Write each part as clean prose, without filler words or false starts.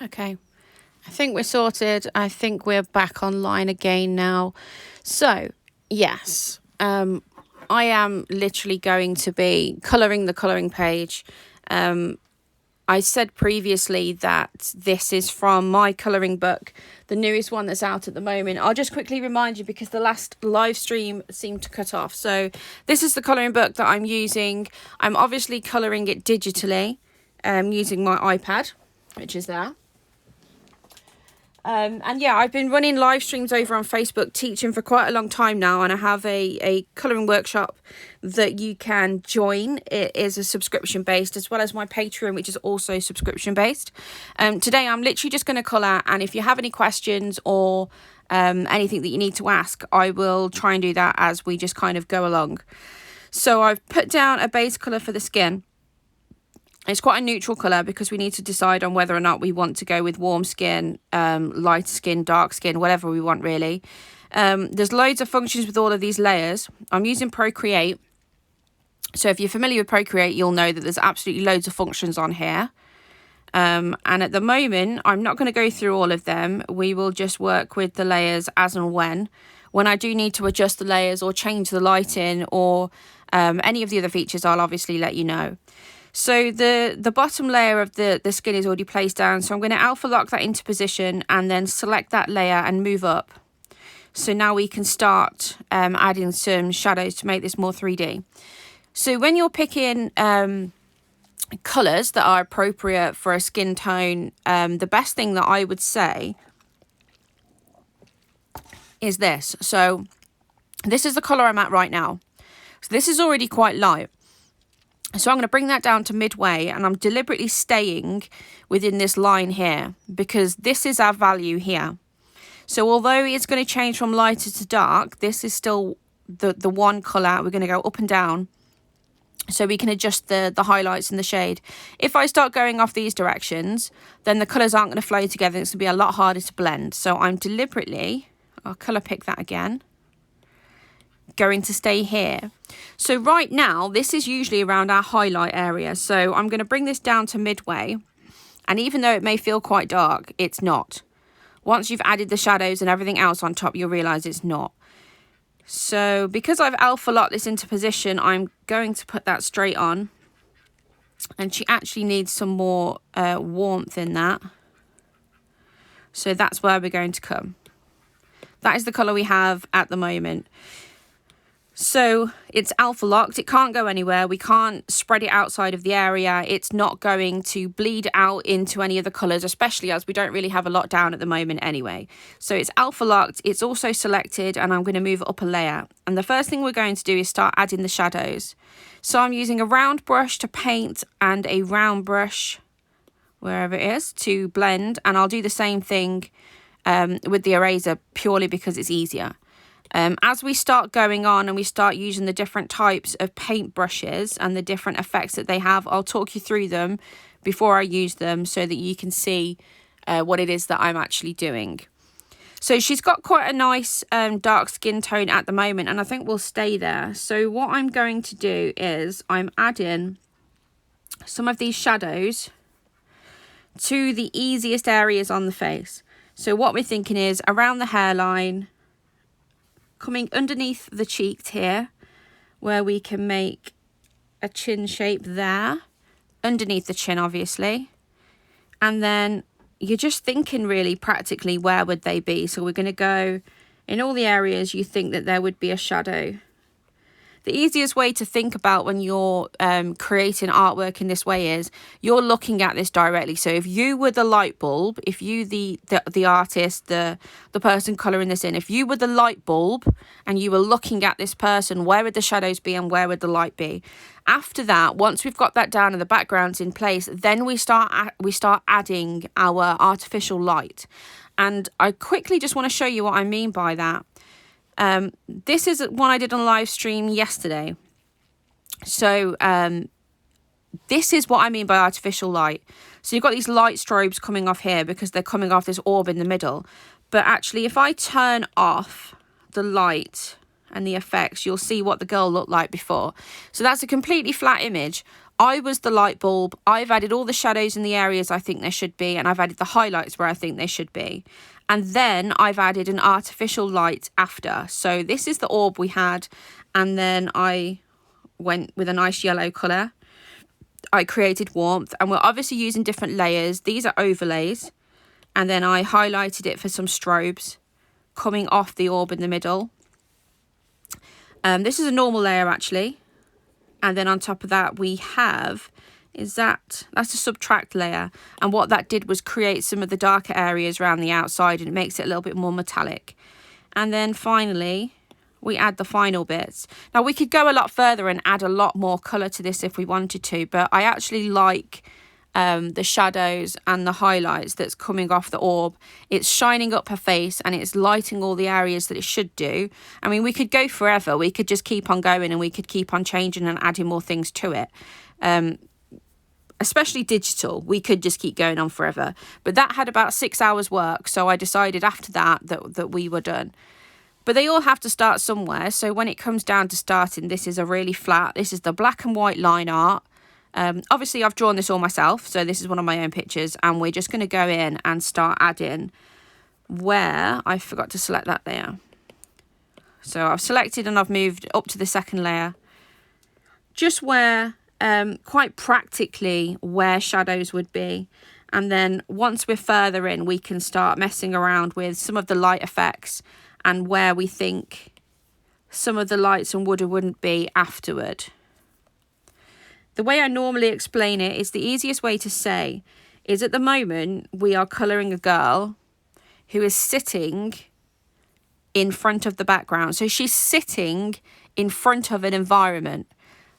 Okay, I think we're sorted. I think we're back online again now. So, yes, I am literally going to be colouring the colouring page. I said previously that this is from my colouring book, the newest one that's out at the moment. I'll just quickly remind you because the last live stream seemed to cut off. So this is the colouring book that I'm using. I'm obviously colouring it digitally using my iPad, which is there. And yeah, I've been running live streams over on Facebook teaching for quite a long time now, and I have a colouring workshop that you can join. It is a subscription based, as well as my Patreon, which is also subscription based. Today I'm literally just going to colour, and if you have any questions or anything that you need to ask, I will try and do that as we just kind of go along. So I've put down a base colour for the skin. It's quite a neutral colour because we need to decide on whether or not we want to go with warm skin, light skin, dark skin, whatever we want really. There's loads of functions with all of these layers. I'm using PROCREATE. So if you're familiar with PROCREATE, you'll know that there's absolutely loads of functions on here. And at the moment, I'm not going to go through all of them. We will just work with the layers as and when. When I do need to adjust the layers or change the lighting or any of the other features, I'll obviously let you know. So the bottom layer of the skin is already placed down. So I'm going to alpha lock that into position and then select that layer and move up. So now we can start adding some shadows to make this more 3D. So when you're picking colours that are appropriate for a skin tone, the best thing that I would say is this. So this is the colour I'm at right now. So this is already quite light. So I'm going to bring that down to midway, and I'm deliberately staying within this line here because this is our value here. So although it's going to change from lighter to dark, this is still the one colour. We're going to go up and down so we can adjust the highlights and the shade. If I start going off these directions, then the colours aren't going to flow together. It's going to be a lot harder to blend. So I'm deliberately, I'll colour pick that again, going to stay here. So right now, this is usually around our highlight area. So I'm going to bring this down to midway. And even though it may feel quite dark, it's not. Once you've added the shadows and everything else on top, you'll realise it's not. So because I've alpha locked this into position, I'm going to put that straight on. And she actually needs some more warmth in that. So that's where we're going to come. That is the colour we have at the moment. So it's alpha locked, it can't go anywhere, we can't spread it outside of the area, it's not going to bleed out into any other colours, especially as we don't really have a lot down at the moment anyway. So it's alpha locked, it's also selected, and I'm going to move it up a layer. And the first thing we're going to do is start adding the shadows. So I'm using a round brush to paint and a round brush, wherever it is, to blend, and I'll do the same thing with the eraser purely because it's easier. As we start going on and we start using the different types of paint brushes and the different effects that they have, I'll talk you through them before I use them so that you can see what it is that I'm actually doing. So she's got quite a nice dark skin tone at the moment, and I think we'll stay there. So what I'm going to do is I'm adding some of these shadows to the easiest areas on the face. So what we're thinking is around the hairline, coming underneath the cheeks here, where we can make a chin shape there, underneath the chin obviously, and then you're just thinking really practically where would they be. So we're going to go in all the areas you think that there would be a shadow. The easiest way to think about when you're creating artwork in this way is you're looking at this directly. So if you were the light bulb, if you the artist, the person colouring this in, if you were the light bulb and you were looking at this person, where would the shadows be and where would the light be? After that, once we've got that down and the background's in place, then we start adding our artificial light. And I quickly just want to show you what I mean by that. This is one I did on live stream yesterday. So this is what I mean by artificial light. So you've got these light strobes coming off here because they're coming off this orb in the middle. But actually, if I turn off the light and the effects, you'll see what the girl looked like before. So that's a completely flat image. I was the light bulb. I've added all the shadows in the areas I think there should be, and I've added the highlights where I think they should be. And then I've added an artificial light after. So this is the orb we had, and then I went with a nice yellow colour. I created warmth, and we're obviously using different layers. These are overlays, and then I highlighted it for some strobes coming off the orb in the middle. This is a normal layer actually, and then on top of that we have that's a subtract layer, and what that did was create some of the darker areas around the outside, and it makes it a little bit more metallic. And then finally we add the final bits. Now we could go a lot further and add a lot more colour to this if we wanted to, but I actually like the shadows and the highlights that's coming off the orb. It's shining up her face and it's lighting all the areas that it should do. I mean, we could go forever. We could just keep on going and we could keep on changing and adding more things to it. Especially digital, we could just keep going on forever. But that had about 6 hours work, so I decided after that we were done. But they all have to start somewhere. So when it comes down to starting, this is a really flat, this is the black and white line art. Obviously I've drawn this all myself, so this is one of my own pictures, and we're just going to go in and start adding where I forgot to select that layer. So I've selected and I've moved up to the second layer, just where quite practically where shadows would be. And then once we're further in, we can start messing around with some of the light effects and where we think some of the lights and would or wouldn't be afterward. The way I normally explain it is the easiest way to say is at the moment we are colouring a girl who is sitting in front of the background. So she's sitting in front of an environment,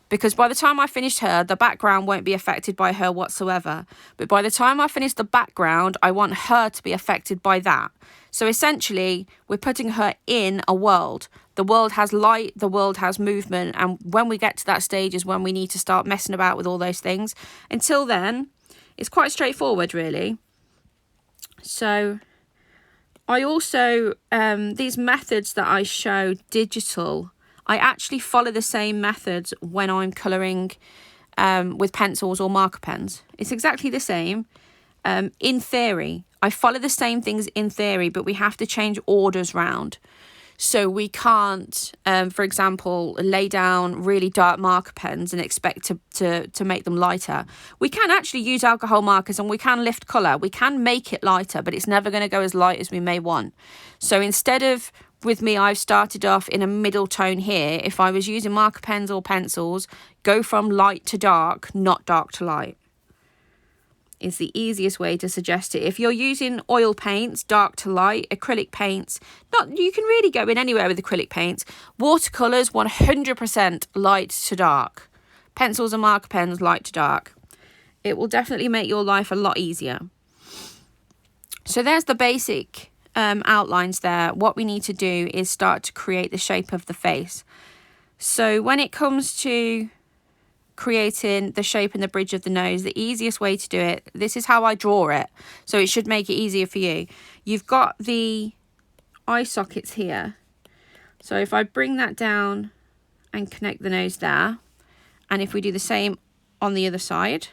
because by the time I finish her, the background won't be affected by her whatsoever. But by the time I finish the background, I want her to be affected by that. So essentially, we're putting her in a world. The world has light, the world has movement, and when we get to that stage is when we need to start messing about with all those things. Until then, it's quite straightforward, really. So I also, these methods that I show digital, I actually follow the same methods when I'm colouring with pencils or marker pens. It's exactly the same. In theory, I follow the same things in theory, but we have to change orders round. So we can't, for example, lay down really dark marker pens and expect to make them lighter. We can actually use alcohol markers and we can lift colour. We can make it lighter, but it's never going to go as light as we may want. So instead of, with me, I've started off in a middle tone here. If I was using marker pens or pencils, go from light to dark, not dark to light, is the easiest way to suggest it. If you're using oil paints, dark to light, acrylic paints, you can really go in anywhere with acrylic paints. Watercolours, 100% light to dark. Pencils and marker pens, light to dark. It will definitely make your life a lot easier. So there's the basic outlines there. What we need to do is start to create the shape of the face. So when it comes to creating the shape and the bridge of the nose, the easiest way to do it, this is how I draw it, so it should make it easier for you. You've got the eye sockets here, so if I bring that down and connect the nose there, and if we do the same on the other side,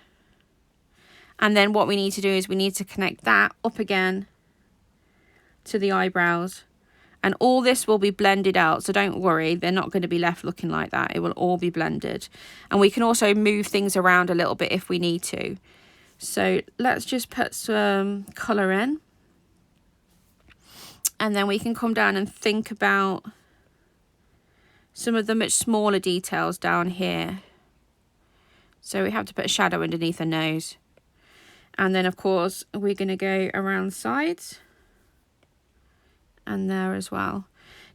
and then what we need to do is we need to connect that up again to the eyebrows, and all this will be blended out, so don't worry, they're not going to be left looking like that. It will all be blended, and we can also move things around a little bit if we need to. So let's just put some colour in, and then we can come down and think about some of the much smaller details down here. So we have to put a shadow underneath her nose, and then of course we're going to go around the sides and there as well.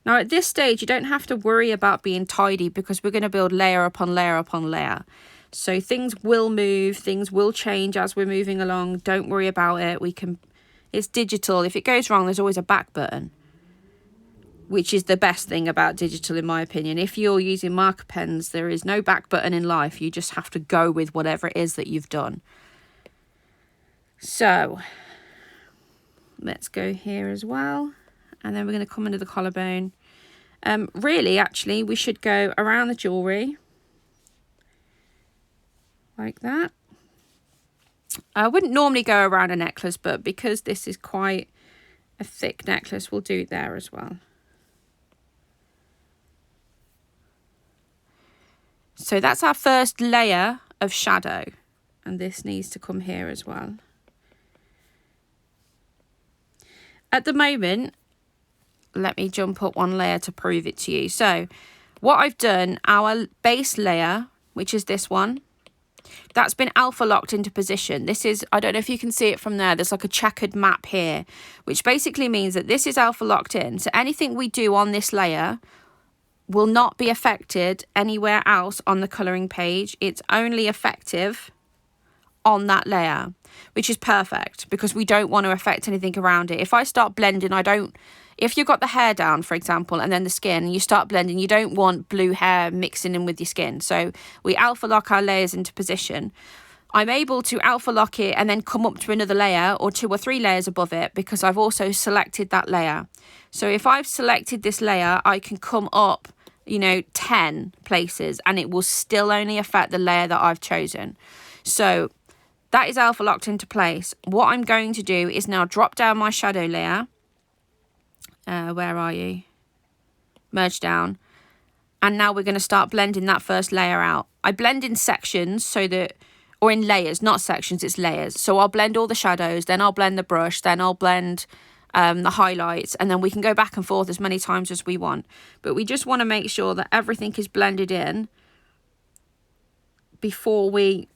Now at this stage you don't have to worry about being tidy, because we're going to build layer upon layer upon layer. So things will move, things will change as we're moving along. Don't worry about it. It's digital. If it goes wrong, there's always a back button, which is the best thing about digital in my opinion. If you're using marker pens, there is no back button in life. You just have to go with whatever it is that you've done. So let's go here as well. And then we're going to come under the collarbone. Really, actually, we should go around the jewellery. like that. I wouldn't normally go around a necklace, but because this is quite a thick necklace, we'll do it there as well. So that's our first layer of shadow, and this needs to come here as well. At the moment, let me jump up one layer to prove it to you. So what I've done, our base layer, which is this one, that's been alpha locked into position. This is, I don't know if you can see it from there, there's like a checkered map here, which basically means that this is alpha locked in. So anything we do on this layer will not be affected anywhere else on the colouring page. It's only effective on that layer, which is perfect because we don't want to affect anything around it. If I start blending, if you've got the hair down, for example, and then the skin, and you start blending, you don't want blue hair mixing in with your skin. So we alpha lock our layers into position. I'm able to alpha lock it and then come up to another layer or 2 or 3 layers above it because I've also selected that layer. So if I've selected this layer, I can come up, 10 places and it will still only affect the layer that I've chosen. So that is alpha locked into place. What I'm going to do is now drop down my shadow layer. Where are you? Merge down. And now we're going to start blending that first layer out. I blend in sections or in layers, not sections, it's layers. So I'll blend all the shadows, then I'll blend the brush, then I'll blend the highlights, and then we can go back and forth as many times as we want. But we just want to make sure that everything is blended in before we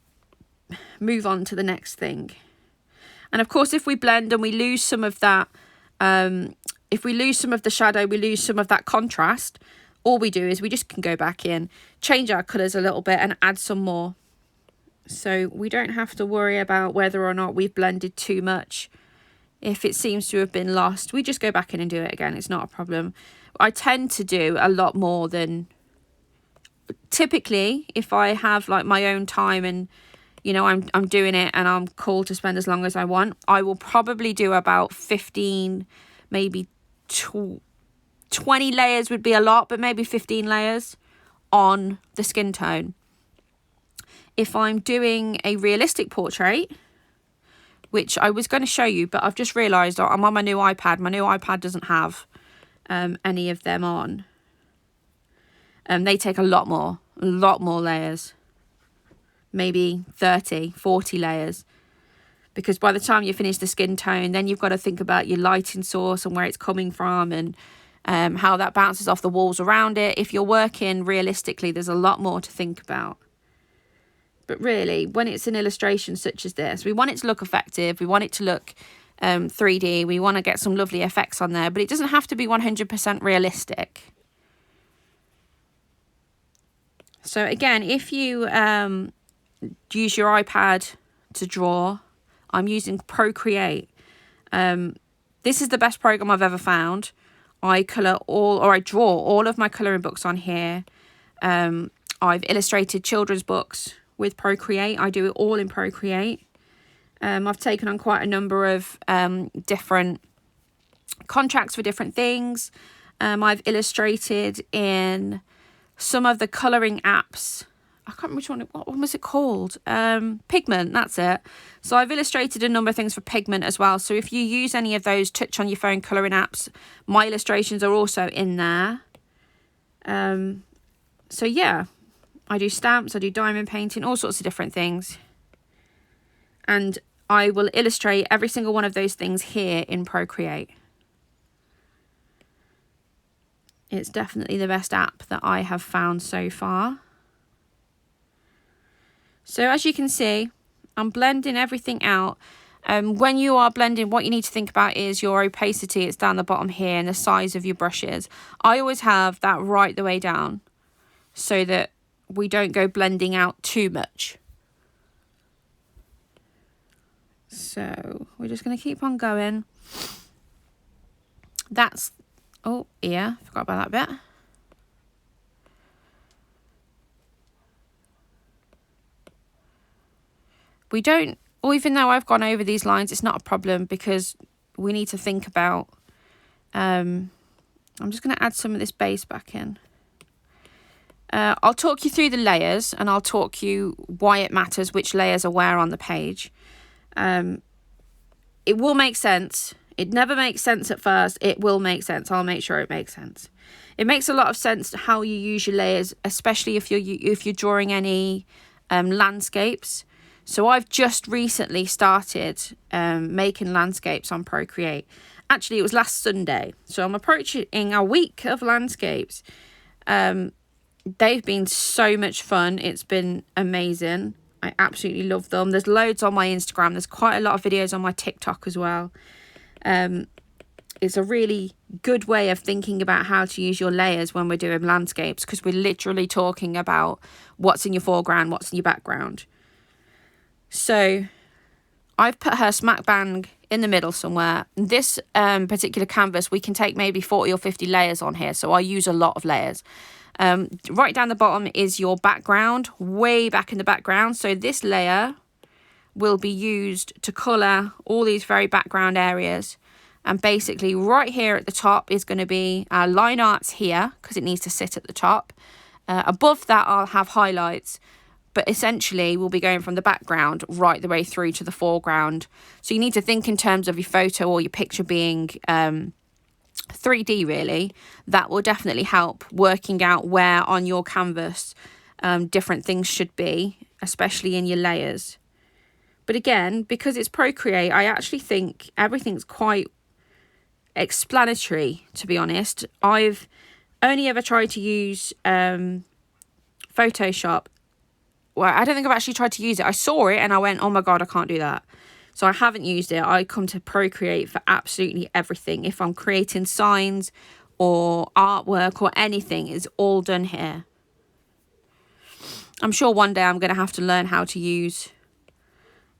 move on to the next thing. And of course, if we blend and we lose some of that, if we lose some of the shadow, we lose some of that contrast, all we do is we just can go back in, change our colours a little bit and add some more. So we don't have to worry about whether or not we've blended too much. If it seems to have been lost, we just go back in and do it again. It's not a problem. I tend to do a lot more than typically if I have like my own time and I'm doing it and I'm called to spend as long as I want, I will probably do about 15, maybe 20 layers would be a lot, but maybe 15 layers on the skin tone. If I'm doing a realistic portrait, which I was going to show you, but I've just realised I'm on my new iPad. My new iPad doesn't have any of them on. They take a lot more layers. Maybe 30, 40 layers. Because by the time you finish the skin tone, then you've got to think about your lighting source and where it's coming from and how that bounces off the walls around it. If you're working realistically, there's a lot more to think about. But really, when it's an illustration such as this, we want it to look effective. We want it to look 3D. We want to get some lovely effects on there. But it doesn't have to be 100% realistic. So again, if you use your iPad to draw, I'm using PROCREATE. This is the best program I've ever found. I draw all of my colouring books on here. I've illustrated children's books with PROCREATE. I do it all in PROCREATE. I've taken on quite a number of different contracts for different things. I've illustrated in some of the colouring apps. I can't remember which one, what was it called? Pigment, that's it. So I've illustrated a number of things for Pigment as well. So if you use any of those touch on your phone colouring apps, my illustrations are also in there. So yeah, I do stamps, I do diamond painting, all sorts of different things. And I will illustrate every single one of those things here in PROCREATE. It's definitely the best app that I have found so far. So as you can see, I'm blending everything out. When you are blending, what you need to think about is your opacity. It's down the bottom here and the size of your brushes. I always have that right the way down so that we don't go blending out too much. So we're just going to keep on going. That's, oh yeah, forgot about that bit. We don't, or even though I've gone over these lines, it's not a problem because we need to think about, I'm just going to add some of this base back in. I'll talk you through the layers, and I'll talk you why it matters which layers are where on the page. It will make sense. It never makes sense at first. It will make sense. I'll make sure it makes sense. It makes a lot of sense how you use your layers, especially if you're drawing any landscapes. So I've just recently started making landscapes on Procreate. Actually, it was last Sunday. So I'm approaching a week of landscapes. They've been so much fun. It's been amazing. I absolutely love them. There's loads on my Instagram. There's quite a lot of videos on my TikTok as well. It's a really good way of thinking about how to use your layers when we're doing landscapes, because we're literally talking about what's in your foreground, what's in your background. So I've put her smack bang in the middle somewhere. This particular canvas, we can take maybe 40 or 50 layers on here. So I use a lot of layers. Right down the bottom is your background, way back in the background. So this layer will be used to colour all these very background areas. And basically right here at the top is going to be our line arts here, because it needs to sit at the top. Above that I'll have highlights, but essentially we'll be going from the background right the way through to the foreground. So you need to think in terms of your photo or your picture being 3D really. That will definitely help working out where on your canvas different things should be, especially in your layers. But again, because it's Procreate, I actually think everything's quite explanatory, to be honest. I've only ever tried to use Photoshop. Well, I don't think I've actually tried to use it. I saw it and I went, oh my God, I can't do that. So I haven't used it. I come to Procreate for absolutely everything. If I'm creating signs or artwork or anything, it's all done here. I'm sure one day I'm going to have to learn how to use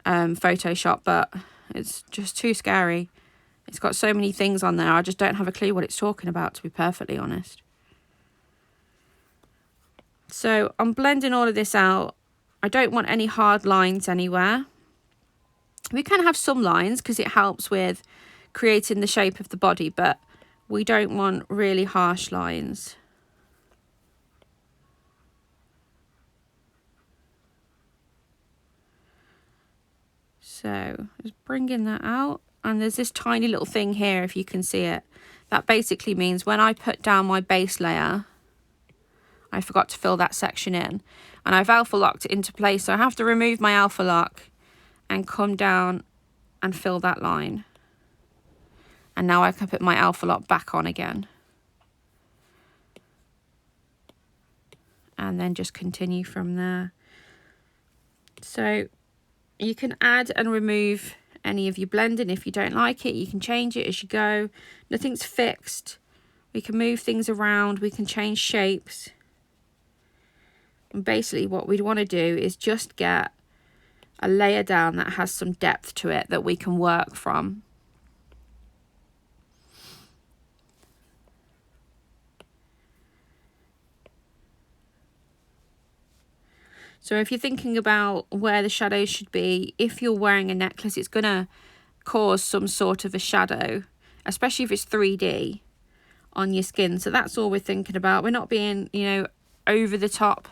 Photoshop, but it's just too scary. It's got so many things on there. I just don't have a clue what it's talking about, to be perfectly honest. So I'm blending all of this out. I don't want any hard lines anywhere. We can have some lines because it helps with creating the shape of the body, but we don't want really harsh lines. So just bringing that out. And there's this tiny little thing here, if you can see it. That basically means when I put down my base layer, I forgot to fill that section in. And I've alpha locked it into place. So I have to remove my alpha lock and come down and fill that line. And now I can put my alpha lock back on again. And then just continue from there. So you can add and remove any of your blending. If you don't like it, you can change it as you go. Nothing's fixed. We can move things around. We can change shapes. And basically what we'd want to do is just get a layer down that has some depth to it that we can work from. So if you're thinking about where the shadows should be, if you're wearing a necklace, it's going to cause some sort of a shadow, especially if it's 3D on your skin. So that's all we're thinking about. We're not being, over the top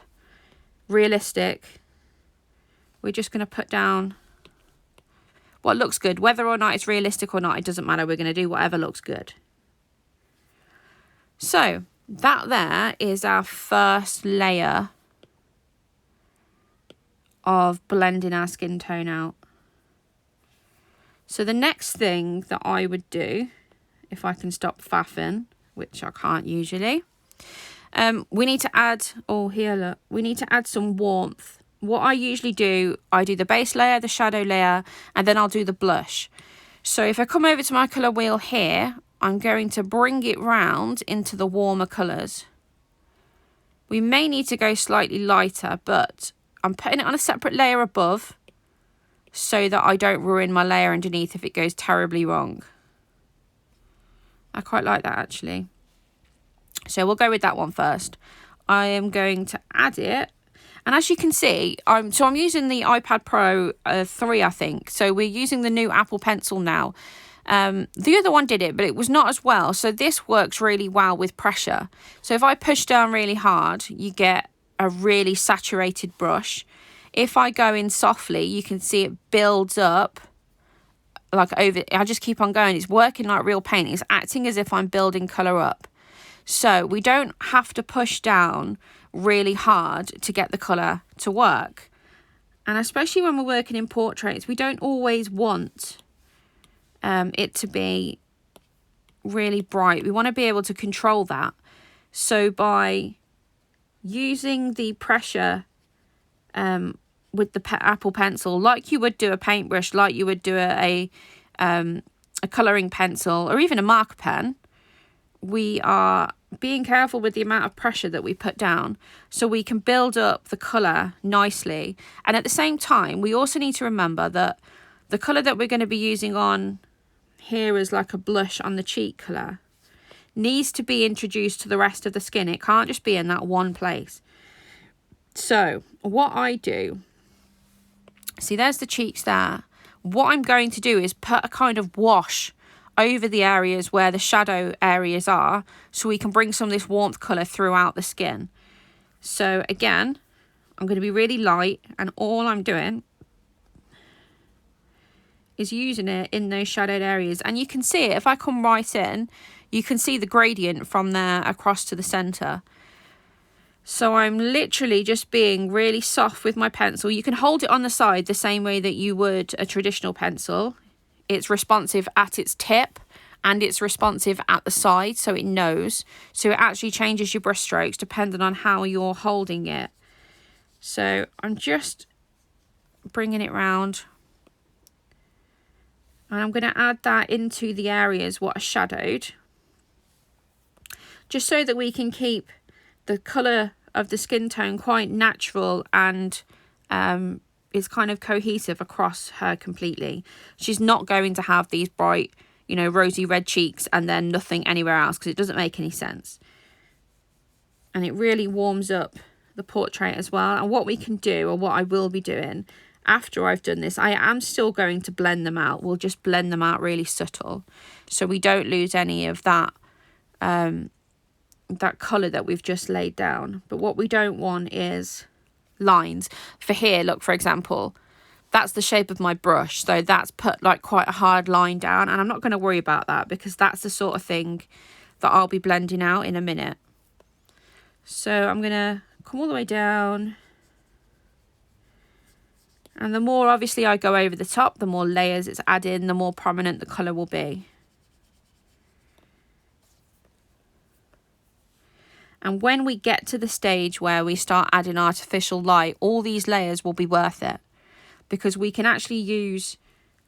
realistic. We're just going to put down what looks good. Whether or not it's realistic or not, it doesn't matter. We're going to do whatever looks good. So that there is our first layer of blending our skin tone out. So the next thing that I would do, if I can stop faffing, which I can't usually, we need to add, we need to add some warmth. What I usually do, I do the base layer, the shadow layer, and then I'll do the blush. So if I come over to my colour wheel here, I'm going to bring it round into the warmer colours. We may need to go slightly lighter, but I'm putting it on a separate layer above so that I don't ruin my layer underneath if it goes terribly wrong. I quite like that actually. So we'll go with that one first. I am going to add it. And as you can see, I'm using the iPad Pro 3, I think. So we're using the new Apple Pencil now. The other one did it, but it was not as well. So this works really well with pressure. So if I push down really hard, you get a really saturated brush. If I go in softly, you can see it builds up like over. I just keep on going. It's working like real paint. It's acting as if I'm building colour up. So we don't have to push down really hard to get the colour to work. And especially when we're working in portraits, we don't always want it to be really bright. We want to be able to control that. So by using the pressure with the Apple pencil, like you would do a paintbrush, like you would do a colouring pencil, or even a marker pen, we are being careful with the amount of pressure that we put down so we can build up the colour nicely. And at the same time, we also need to remember that the colour that we're going to be using on here as like a blush on the cheek colour needs to be introduced to the rest of the skin. It can't just be in that one place. So what I do, see there's the cheeks there. What I'm going to do is put a kind of wash over the areas where the shadow areas are, so we can bring some of this warmth colour throughout the skin. So again, I'm going to be really light, and all I'm doing is using it in those shadowed areas. And you can see it, if I come right in, you can see the gradient from there across to the centre. So I'm literally just being really soft with my pencil. You can hold it on the side the same way that you would a traditional pencil. It's responsive at its tip and it's responsive at the side, so it knows. So it actually changes your brush strokes depending on how you're holding it. So I'm just bringing it round. And I'm going to add that into the areas what are shadowed, just so that we can keep the colour of the skin tone quite natural and is kind of cohesive across her completely. She's not going to have these bright, you know, rosy red cheeks and then nothing anywhere else, because it doesn't make any sense. And it really warms up the portrait as well. And what we can do, or what I will be doing after I've done this, I am still going to blend them out. We'll just blend them out really subtle, so we don't lose any of that that colour that we've just laid down. But what we don't want is lines. For here, look, for example, that's the shape of my brush, so that's put like quite a hard line down, and I'm not going to worry about that because that's the sort of thing that I'll be blending out in a minute. So I'm going to come all the way down, and the more obviously I go over the top, the more layers it's added, the more prominent the colour will be. And when we get to the stage where we start adding artificial light, all these layers will be worth it, because we can actually use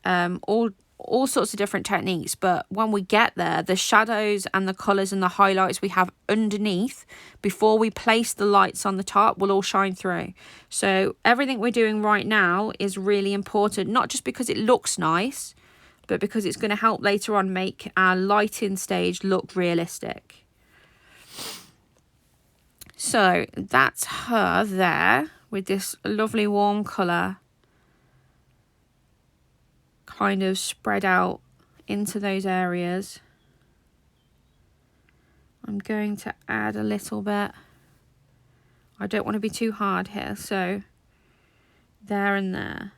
all sorts of different techniques. But when we get there, the shadows and the colours and the highlights we have underneath before we place the lights on the top will all shine through. So everything we're doing right now is really important, not just because it looks nice, but because it's going to help later on make our lighting stage look realistic. So that's her there with this lovely warm colour kind of spread out into those areas. I'm going to add a little bit. I don't want to be too hard here, so there and there.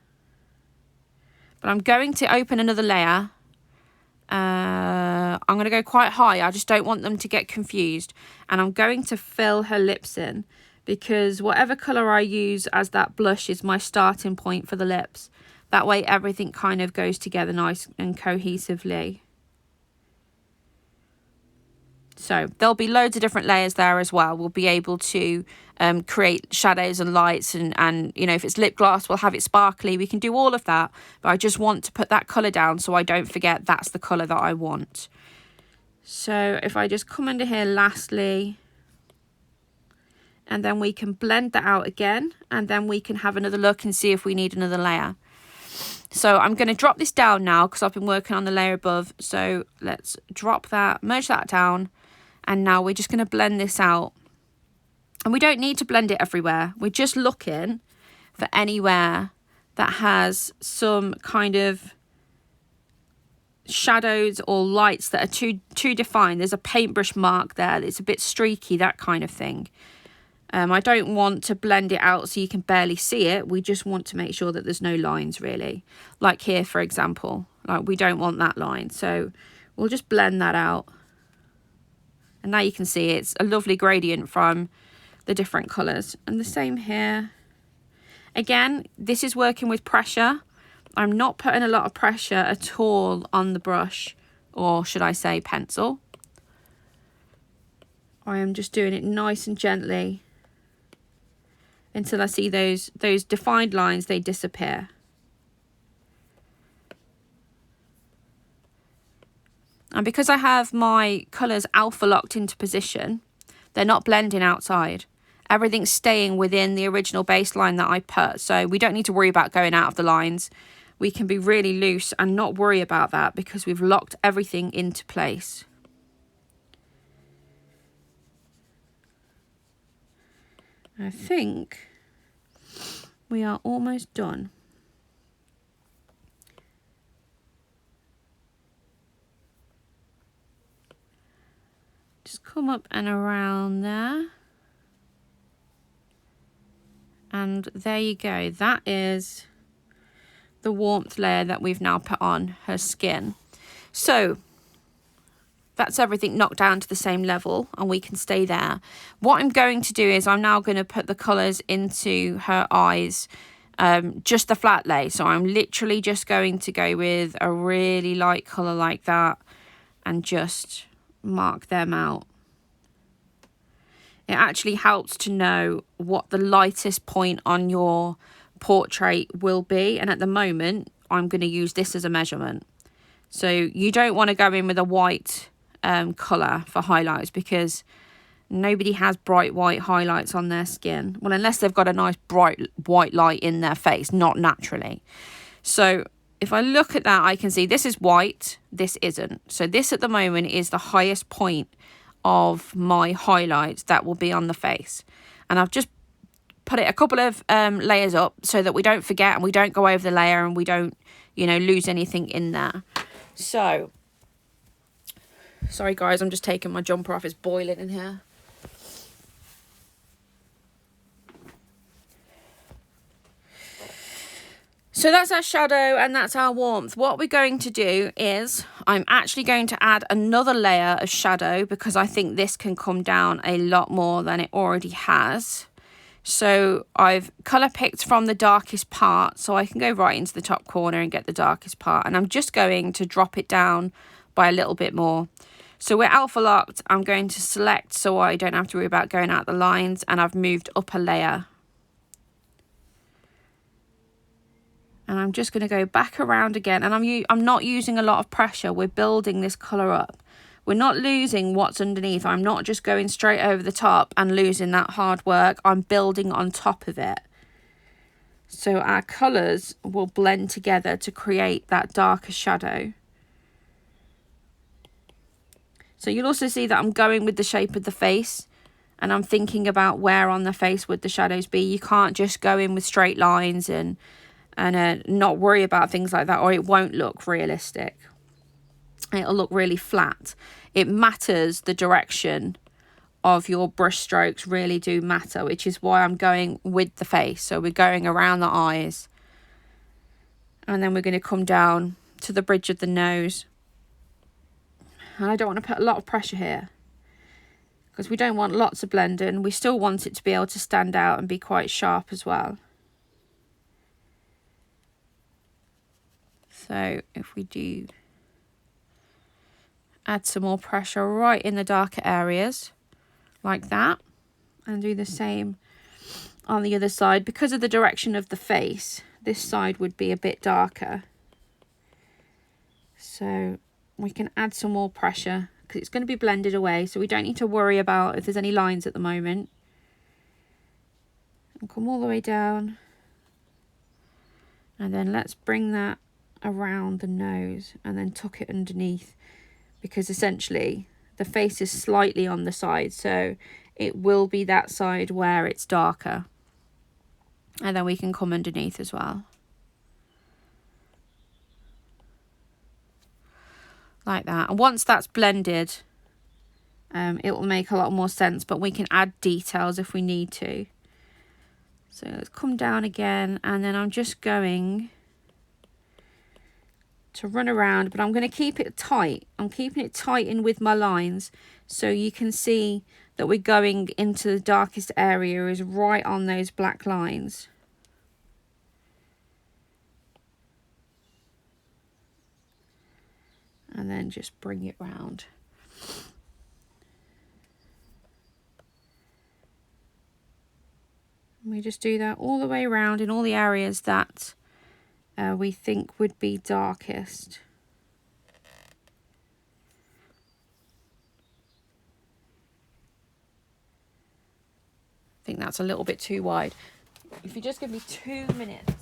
But I'm going to open another layer. I'm going to go quite high. I just don't want them to get confused. And I'm going to fill her lips in, because whatever colour I use as that blush is my starting point for the lips. That way everything kind of goes together nice and cohesively. So there'll be loads of different layers there as well. We'll be able to create shadows and lights, and you know, if it's lip gloss, we'll have it sparkly. We can do all of that, but I just want to put that colour down so I don't forget that's the colour that I want. So if I just come under here lastly, and then we can blend that out again, and then we can have another look and see if we need another layer. So I'm going to drop this down now because I've been working on the layer above. So let's drop that, merge that down. And now we're just going to blend this out. And we don't need to blend it everywhere. We're just looking for anywhere that has some kind of shadows or lights that are too defined. There's a paintbrush mark there. It's a bit streaky, that kind of thing. I don't want to blend it out so you can barely see it. We just want to make sure that there's no lines really. Like here, for example, like we don't want that line. So we'll just blend that out. And now you can see it's a lovely gradient from the different colours. And the same here. Again, this is working with pressure. I'm not putting a lot of pressure at all on the brush, or should I say pencil. I am just doing it nice and gently until I see those defined lines, they disappear. And because I have my colours alpha locked into position, they're not blending outside. Everything's staying within the original baseline that I put. So we don't need to worry about going out of the lines. We can be really loose and not worry about that because we've locked everything into place. I think we are almost done. Just come up and around there. And there you go. That is the warmth layer that we've now put on her skin. So that's everything knocked down to the same level and we can stay there. What I'm going to do is I'm now going to put the colours into her eyes, just the flat lay. So I'm literally just going to go with a really light colour like that and just mark them out. It actually helps to know what the lightest point on your portrait will be. And at the moment, I'm going to use this as a measurement. So you don't want to go in with a white colour for highlights because nobody has bright white highlights on their skin. Well, unless they've got a nice bright white light in their face, not naturally. So if I look at that, I can see this is white, this isn't. So this at the moment is the highest point of my highlights that will be on the face. And I've just put it a couple of layers up so that we don't forget and we don't go over the layer and we don't, you know, lose anything in there. So, sorry guys, I'm just taking my jumper off, it's boiling in here. So that's our shadow and that's our warmth. What we're going to do is I'm actually going to add another layer of shadow because I think this can come down a lot more than it already has. So I've colour picked from the darkest part so I can go right into the top corner and get the darkest part. And I'm just going to drop it down by a little bit more. So we're alpha locked. I'm going to select so I don't have to worry about going out the lines, and I've moved up a layer. And I'm just going to go back around again. And I'm not using a lot of pressure. We're building this colour up. We're not losing what's underneath. I'm not just going straight over the top and losing that hard work. I'm building on top of it. So our colours will blend together to create that darker shadow. So you'll also see that I'm going with the shape of the face. And I'm thinking about where on the face would the shadows be. You can't just go in with straight lines and not worry about things like that, or it won't look realistic. It'll look really flat. It matters, the direction of your brush strokes really do matter, which is why I'm going with the face. So we're going around the eyes and then we're going to come down to the bridge of the nose. And I don't want to put a lot of pressure here because we don't want lots of blending. We still want it to be able to stand out and be quite sharp as well. So if we do add some more pressure right in the darker areas like that, and do the same on the other side. Because of the direction of the face, this side would be a bit darker. So we can add some more pressure because it's going to be blended away, so we don't need to worry about if there's any lines at the moment. And come all the way down. And then let's bring that around the nose and then tuck it underneath, because essentially the face is slightly on the side, so it will be that side where it's darker, and then we can come underneath as well. like that. And once that's blended, it will make a lot more sense, but we can add details if we need to. So let's come down again, and then I'm just going to run around, but I'm going to keep it tight. I'm keeping it tight in with my lines, so you can see that we're going into the darkest area is right on those black lines. And then just bring it round. And we just do that all the way around in all the areas that we think would be darkest. I think that's a little bit too wide. If you just give me 2 minutes.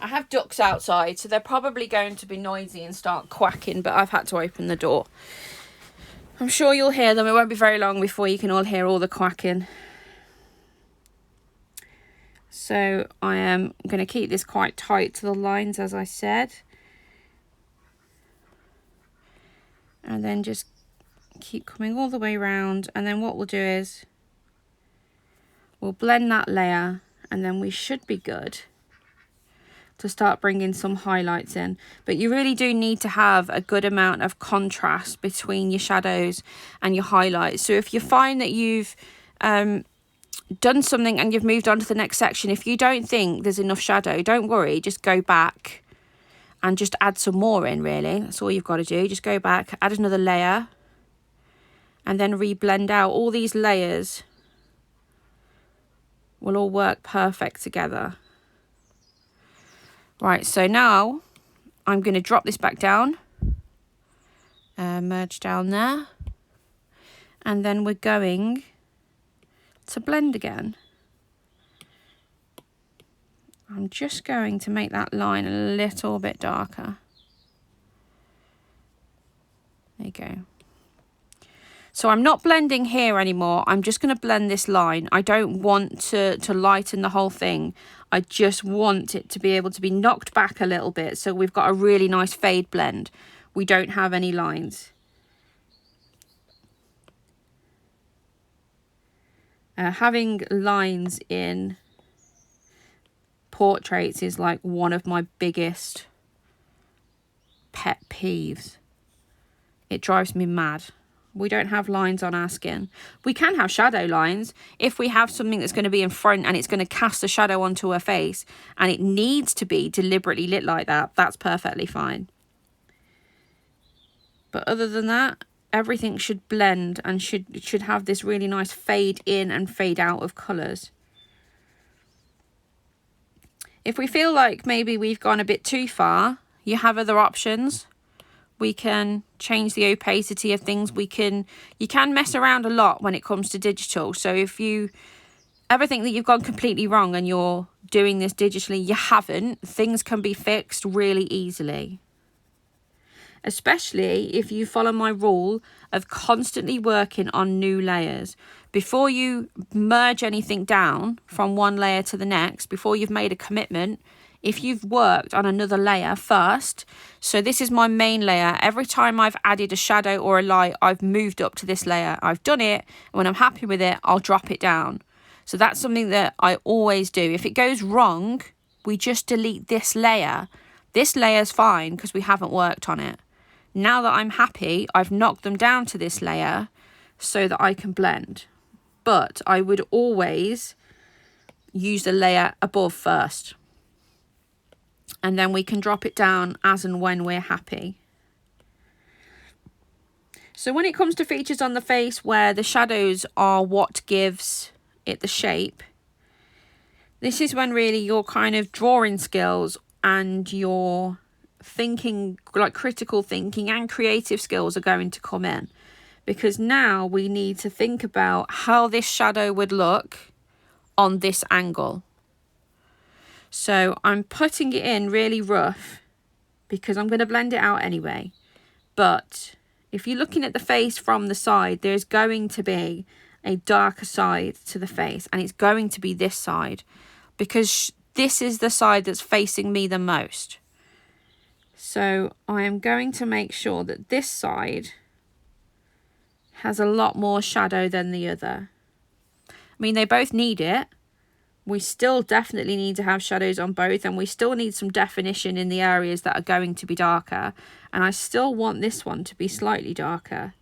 I have ducks outside, so they're probably going to be noisy and start quacking, but I've had to open the door. I'm sure you'll hear them. It won't be very long before you can all hear all the quacking. So I am going to keep this quite tight to the lines, as I said. And then just keep coming all the way around. And then what we'll do is we'll blend that layer, and then we should be good to start bringing some highlights in. But you really do need to have a good amount of contrast between your shadows and your highlights. So if you find that you've done something and you've moved on to the next section, if you don't think there's enough shadow, don't worry, just go back and just add some more in. Really, that's all you've got to do. Just go back, add another layer, and then re-blend out. All these layers will all work perfect together. Right, so now I'm going to drop this back down, merge down there, and then we're going to blend again. I'm just going to make that line a little bit darker. There you go. So I'm not blending here anymore. I'm just going to blend this line. I don't want to lighten the whole thing. I just want it to be able to be knocked back a little bit, so we've got a really nice fade blend. We don't have any lines. Having lines in portraits is like one of my biggest pet peeves. It drives me mad. We don't have lines on our skin. We can have shadow lines if we have something that's going to be in front and it's going to cast a shadow onto her face and it needs to be deliberately lit like that. That's perfectly fine. But other than that, everything should blend and should have this really nice fade in and fade out of colours. If we feel like maybe we've gone a bit too far, you have other options. We can change the opacity of things. You can mess around a lot when it comes to digital. So if you ever think that you've gone completely wrong and you're doing this digitally, you haven't. Things can be fixed really easily. Especially if you follow my rule of constantly working on new layers. Before you merge anything down from one layer to the next, before you've made a commitment, if you've worked on another layer first, so this is my main layer, every time I've added a shadow or a light, I've moved up to this layer. I've done it, and when I'm happy with it, I'll drop it down. So that's something that I always do. If it goes wrong, we just delete this layer. This layer's fine because we haven't worked on it. Now that I'm happy, I've knocked them down to this layer so that I can blend. But I would always use the layer above first. And then we can drop it down as and when we're happy. So when it comes to features on the face where the shadows are what gives it the shape, this is when really your kind of drawing skills and your thinking, like critical thinking and creative skills, are going to come in. Because now we need to think about how this shadow would look on this angle. So I'm putting it in really rough because I'm going to blend it out anyway. But if you're looking at the face from the side, there's going to be a darker side to the face, and it's going to be this side because this is the side that's facing me the most. So I am going to make sure that this side has a lot more shadow than the other. I mean, they both need it. We still definitely need to have shadows on both, and we still need some definition in the areas that are going to be darker. And I still want this one to be slightly darker,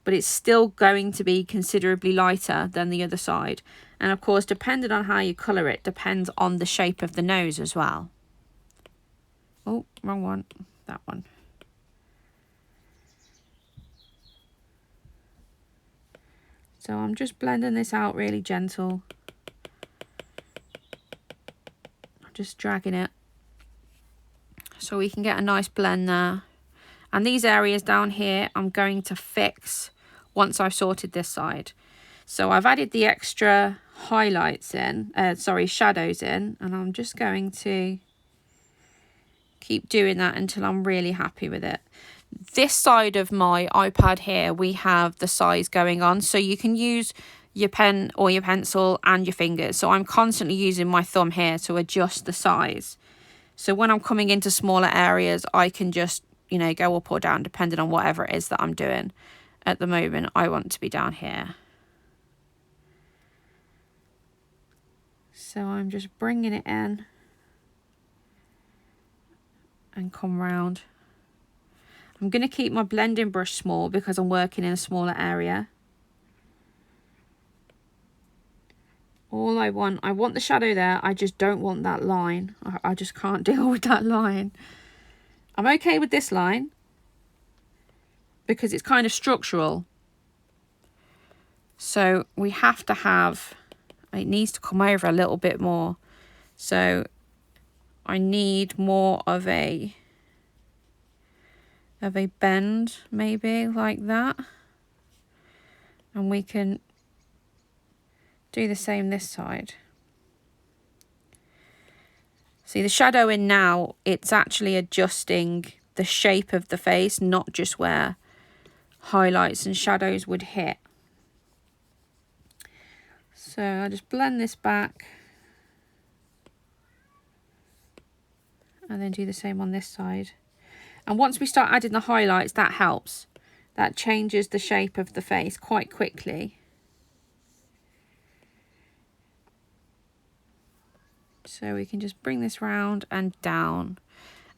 but it's still going to be considerably lighter than the other side. And of course, depending on how you colour it, depends on the shape of the nose as well. Oh, wrong one. That one. So I'm just blending this out really gentle. Just dragging it so we can get a nice blend there. And these areas down here I'm going to fix once I've sorted this side. So I've added the extra highlights in, shadows in, and I'm just going to keep doing that until I'm really happy with it. This side of my iPad here, we have the size going on, so you can use your pen or your pencil and your fingers. So I'm constantly using my thumb here to adjust the size. So when I'm coming into smaller areas, I can just, you know, go up or down depending on whatever it is that I'm doing. At the moment, I want to be down here. So I'm just bringing it in and come round. I'm going to keep my blending brush small because I'm working in a smaller area. All I want the shadow there. I just don't want that line. I just can't deal with that line. I'm okay with this line because it's kind of structural. So we have to have, it needs to come over a little bit more. So I need more of a bend, maybe like that. And we can do the same this side. See the shadow in now, it's actually adjusting the shape of the face, not just where highlights and shadows would hit. So I just blend this back and then do the same on this side. And once we start adding the highlights, that helps. That changes the shape of the face quite quickly. So we can just bring this round and down.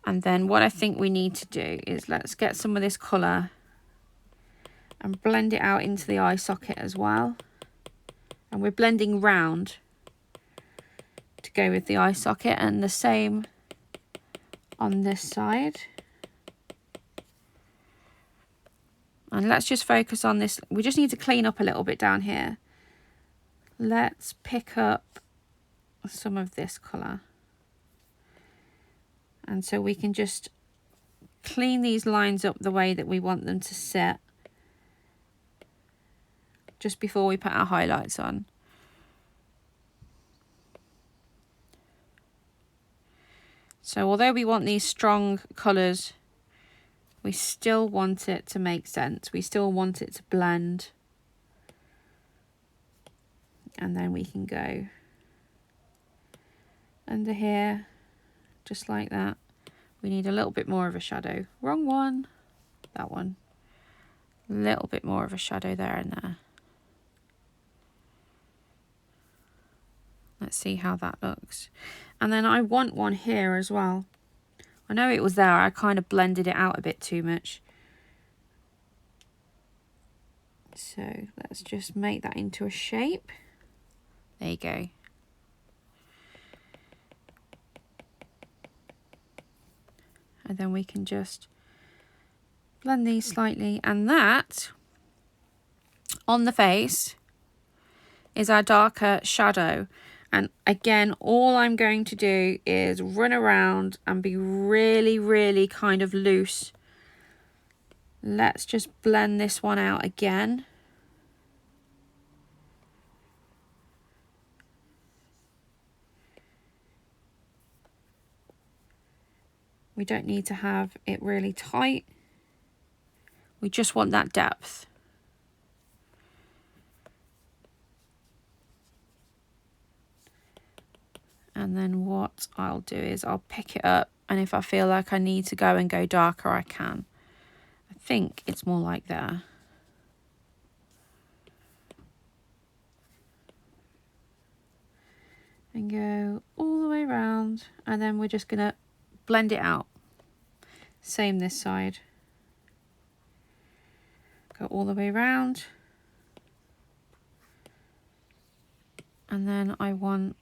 And then what I think we need to do is let's get some of this colour and blend it out into the eye socket as well. And we're blending round to go with the eye socket, and the same on this side. And let's just focus on this. We just need to clean up a little bit down here. Let's pick up some of this colour. And so we can just clean these lines up the way that we want them to sit just before we put our highlights on. So although we want these strong colours, we still want it to make sense. We still want it to blend. And then we can go under here, just like that. We need a little bit more of a shadow. Wrong one. That one. A little bit more of a shadow there and there. Let's see how that looks. And then I want one here as well. I know it was there. I kind of blended it out a bit too much. So let's just make that into a shape. There you go. And then we can just blend these slightly. And that, on the face, is our darker shadow. And again, all I'm going to do is run around and be really, really kind of loose. Let's just blend this one out again. We don't need to have it really tight. We just want that depth. And then what I'll do is I'll pick it up, and if I feel like I need to go and go darker, I can. I think it's more like there. And go all the way around, and then we're just gonna blend it out. Same this side. Go all the way around. And then I want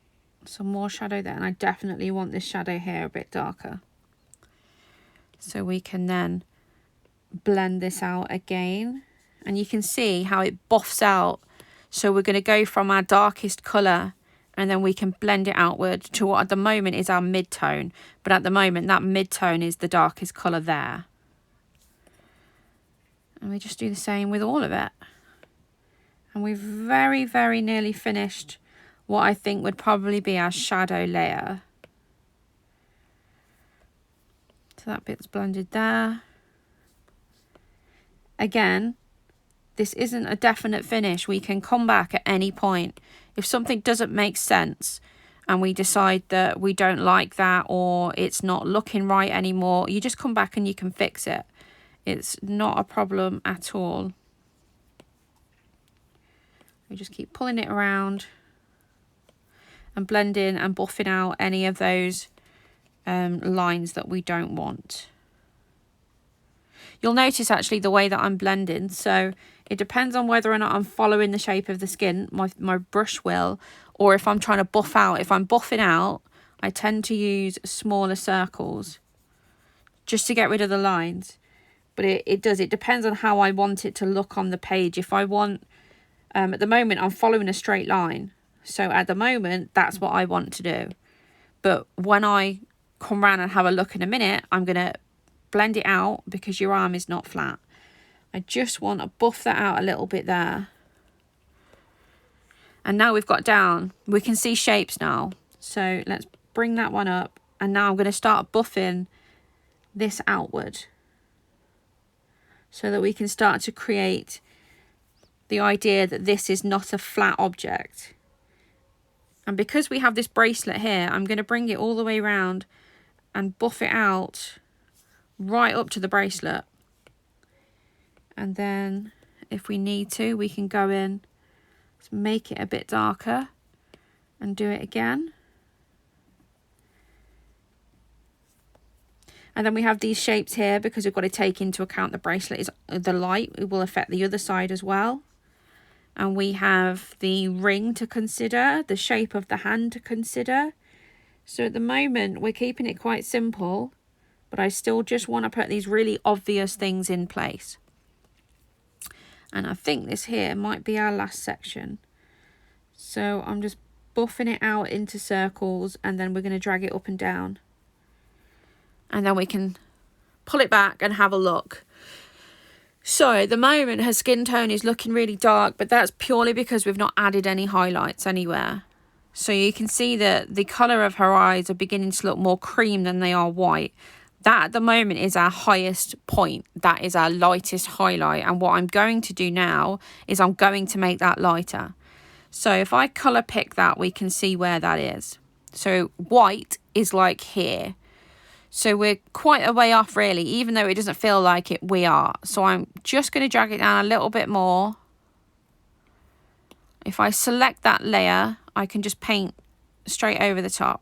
some more shadow there, and I definitely want this shadow here a bit darker. So we can then blend this out again, and you can see how it buffs out. So we're gonna go from our darkest colour, and then we can blend it outward to what at the moment is our mid-tone. But at the moment, that mid-tone is the darkest colour there. And we just do the same with all of it. And we've very, very nearly finished what I think would probably be our shadow layer. So that bit's blended there. Again, this isn't a definite finish. We can come back at any point. If something doesn't make sense and we decide that we don't like that, or it's not looking right anymore, you just come back and you can fix it. It's not a problem at all. We just keep pulling it around and blending and buffing out any of those lines that we don't want. You'll notice actually the way that I'm blending, so it depends on whether or not I'm following the shape of the skin, my brush will, or if I'm trying to buff out. If I'm buffing out, I tend to use smaller circles just to get rid of the lines. But it depends on how I want it to look on the page. If I want, at the moment I'm following a straight line. So at the moment, that's what I want to do. But when I come around and have a look in a minute, I'm going to blend it out because your arm is not flat. I just want to buff that out a little bit there. And now we've got down, we can see shapes now. So let's bring that one up. And now I'm going to start buffing this outward, so that we can start to create the idea that this is not a flat object. And because we have this bracelet here, I'm going to bring it all the way around and buff it out right up to the bracelet. And then if we need to, we can go in, make it a bit darker and do it again. And then we have these shapes here because we've got to take into account the bracelet is the light. It will affect the other side as well. And we have the ring to consider, the shape of the hand to consider. So at the moment, we're keeping it quite simple, but I still just want to put these really obvious things in place. And I think this here might be our last section. So I'm just buffing it out into circles, and then we're going to drag it up and down. And then we can pull it back and have a look. So at the moment, her skin tone is looking really dark, but that's purely because we've not added any highlights anywhere. So you can see that the colour of her eyes are beginning to look more cream than they are white. That at the moment is our highest point. That is our lightest highlight. And what I'm going to do now is I'm going to make that lighter. So if I colour pick that, we can see where that is. So white is like here. So we're quite a way off really, even though it doesn't feel like it, we are. So I'm just going to drag it down a little bit more. If I select that layer, I can just paint straight over the top.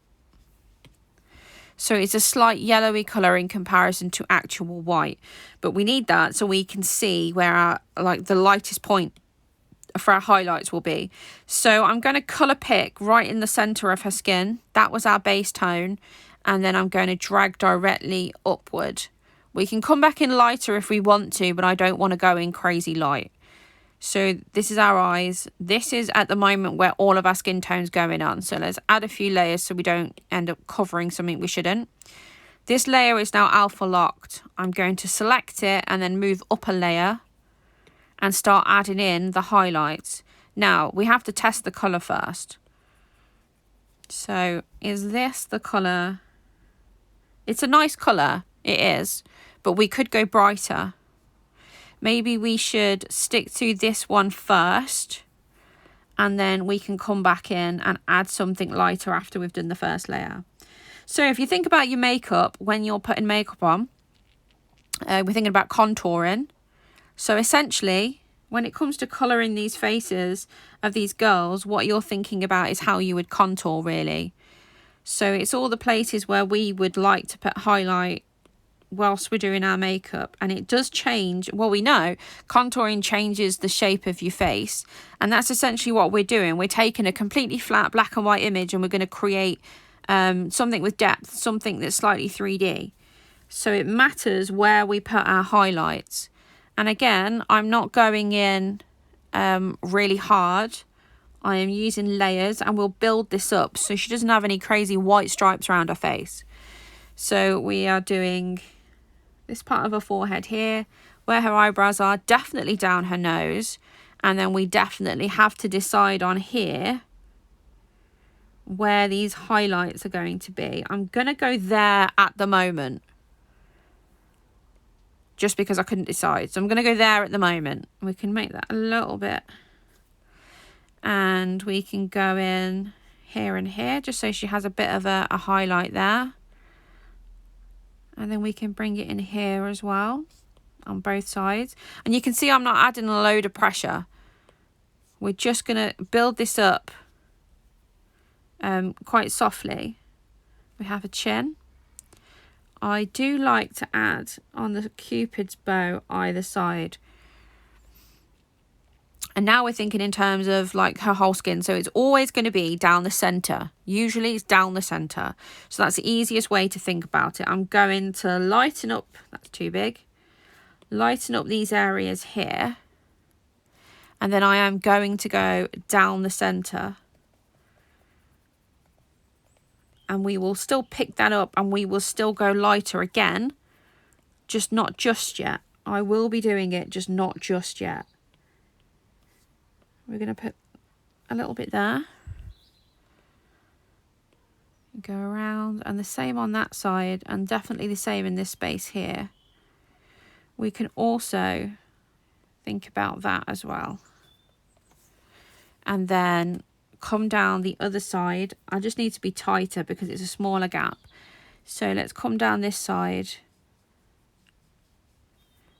So it's a slight yellowy colour in comparison to actual white. But we need that so we can see where our, like the lightest point for our highlights will be. So I'm going to colour pick right in the centre of her skin. That was our base tone. And then I'm going to drag directly upward. We can come back in lighter if we want to, but I don't want to go in crazy light. So this is our eyes. This is at the moment where all of our skin tone's going on. So let's add a few layers so we don't end up covering something we shouldn't. This layer is now alpha locked. I'm going to select it and then move up a layer and start adding in the highlights. Now we have to test the colour first. So is this the colour? It's a nice colour, it is, but we could go brighter. maybe we should stick to this one first, and then we can come back in and add something lighter after we've done the first layer. So if you think about your makeup, when you're putting makeup on, we're thinking about contouring. So essentially, when it comes to colouring these faces of these girls, what you're thinking about is how you would contour, really. So it's all the places where we would like to put highlight whilst we're doing our makeup. And it does change. Well, we know contouring changes the shape of your face. And that's essentially what we're doing. We're taking a completely flat black and white image and we're going to create something with depth, something that's slightly 3D. So it matters where we put our highlights. And again, I'm not going in really hard. I am using layers, and we'll build this up so she doesn't have any crazy white stripes around her face. So we are doing this part of her forehead here, where her eyebrows are, definitely down her nose. And then we definitely have to decide on here where these highlights are going to be. I'm going to go there at the moment, just because I couldn't decide. So I'm going to go there at the moment. We can make that a little bit. And we can go in here and here, just so she has a bit of a highlight there. And then we can bring it in here as well, on both sides. And you can see I'm not adding a load of pressure. We're just going to build this up quite softly. We have a chin. I do like to add on the Cupid's bow either side. And now we're thinking in terms of like her whole skin. So it's always going to be down the centre. Usually it's down the centre. So that's the easiest way to think about it. I'm going to lighten up, that's too big. Lighten up these areas here. And then I am going to go down the centre. And we will still pick that up and we will still go lighter again. Just not just yet. I will be doing it, just not just yet. We're going to put a little bit there. Go around, and the same on that side, and definitely the same in this space here. We can also think about that as well. And then come down the other side. I just need to be tighter because it's a smaller gap. So let's come down this side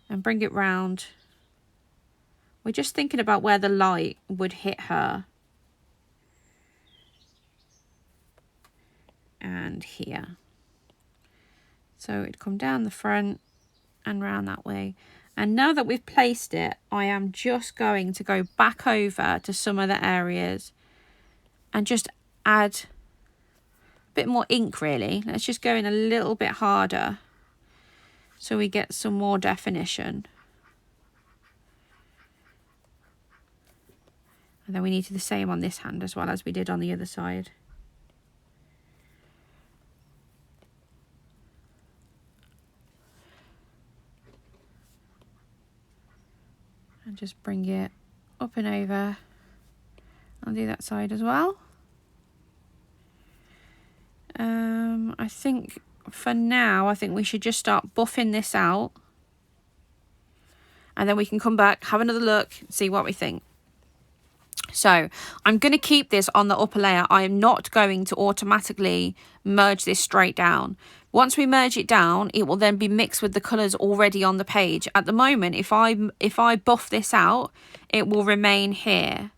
and bring it round. We're just thinking about where the light would hit her. And here. So it'd come down the front and round that way. And now that we've placed it, I am just going to go back over to some other areas and just add a bit more ink, really. Let's just go in a little bit harder so we get some more definition. And then we need to do the same on this hand as well as we did on the other side. And just bring it up and over. I'll do that side as well. I think for now, I think we should just start buffing this out. And then we can come back, have another look, see what we think. So I'm going to keep this on the upper layer. I am not going to automatically merge this straight down. Once we merge it down, it will then be mixed with the colours already on the page. At the moment, if I buff this out, it will remain here.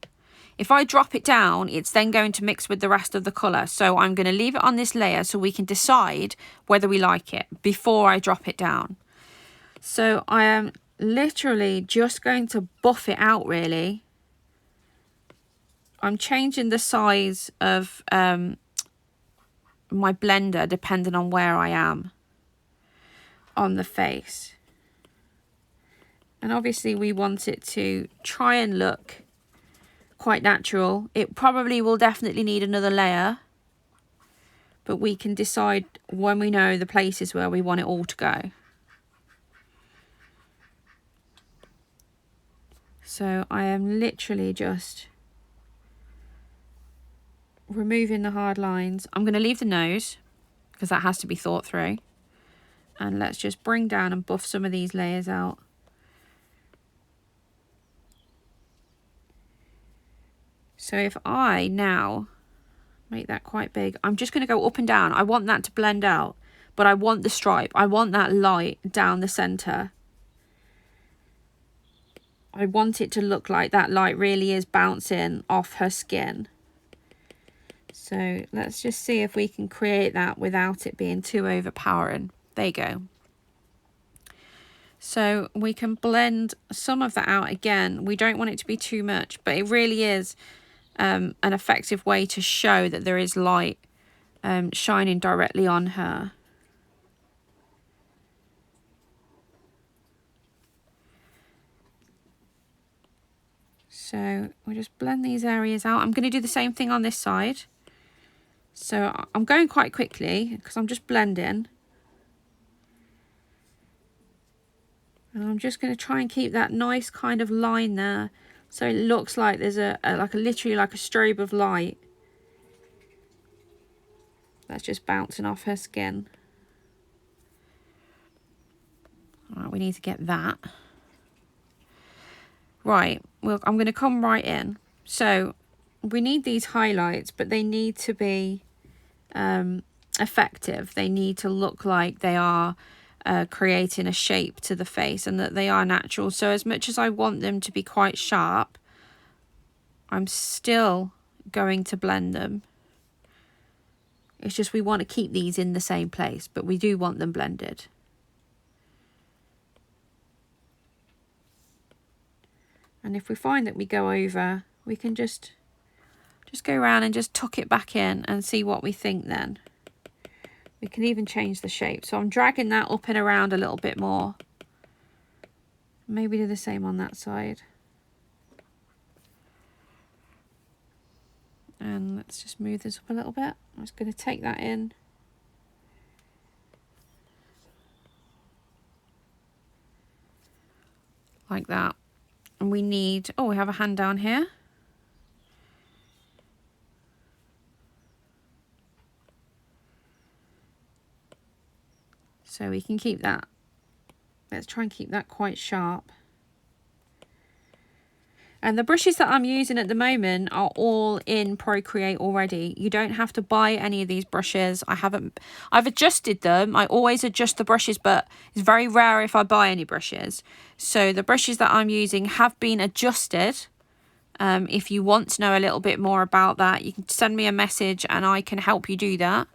If I drop it down, it's then going to mix with the rest of the colour. So I'm going to leave it on this layer so we can decide whether we like it before I drop it down. So I am literally just going to buff it out, really. I'm changing the size of my blender depending on where I am on the face. And obviously we want it to try and look quite natural. It probably will definitely need another layer, but we can decide when we know the places where we want it all to go. So I am literally just removing the hard lines. I'm going to leave the nose because that has to be thought through. And let's just bring down and buff some of these layers out. So if I now make that quite big, I'm just going to go up and down. I want that to blend out, but I want the stripe. I want that light down the center. I want it to look like that light really is bouncing off her skin. So let's just see if we can create that without it being too overpowering. There you go. So we can blend some of that out again. We don't want it to be too much, but it really is an effective way to show that there is light shining directly on her. So we'll just blend these areas out. I'm going to do the same thing on this side. So I'm going quite quickly because I'm just blending. And I'm just going to try and keep that nice kind of line there, so it looks like there's literally like a strobe of light that's just bouncing off her skin. All right, we need to get that. Right, well, I'm going to come right in. So we need these highlights, but they need to be effective. They need to look like they are creating a shape to the face and that they are natural. So as much as I want them to be quite sharp, I'm still going to blend them. It's just we want to keep these in the same place, but we do want them blended. And if we find that we go over, we can just go around and just tuck it back in and see what we think then. We can even change the shape. So I'm dragging that up and around a little bit more. Maybe do the same on that side. And let's just move this up a little bit. I'm just going to take that in. Like that. And we need, oh, we have a hand down here. So we can keep that. Let's try and keep that quite sharp. And the brushes that I'm using at the moment are all in Procreate already. You don't have to buy any of these brushes. I've adjusted them. I always adjust the brushes, but it's very rare if I buy any brushes. So the brushes that I'm using have been adjusted. If you want to know a little bit more about that, you can send me a message and I can help you do that.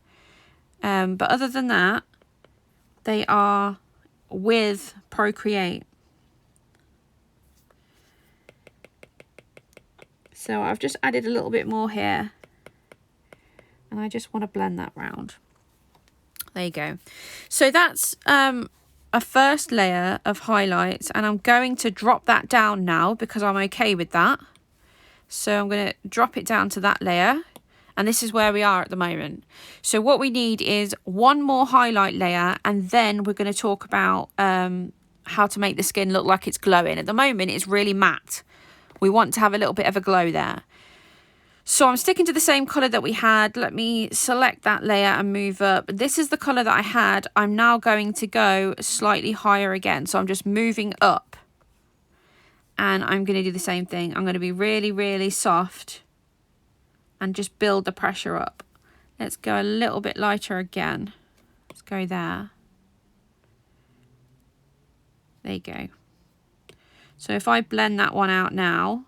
But other than that, they are with Procreate. So I've just added a little bit more here. And I just want to blend that round. There you go. So that's a first layer of highlights. And I'm going to drop that down now because I'm okay with that. So I'm going to drop it down to that layer. And this is where we are at the moment. So what we need is one more highlight layer, and then we're going to talk about how to make the skin look like it's glowing. At the moment, it's really matte. We want to have a little bit of a glow there. So I'm sticking to the same colour that we had. Let me select that layer and move up. This is the colour that I had. I'm now going to go slightly higher again. So I'm just moving up. And I'm going to do the same thing. I'm going to be really, really soft. And just build the pressure up. Let's go a little bit lighter again. Let's go there. There you go. So if I blend that one out now,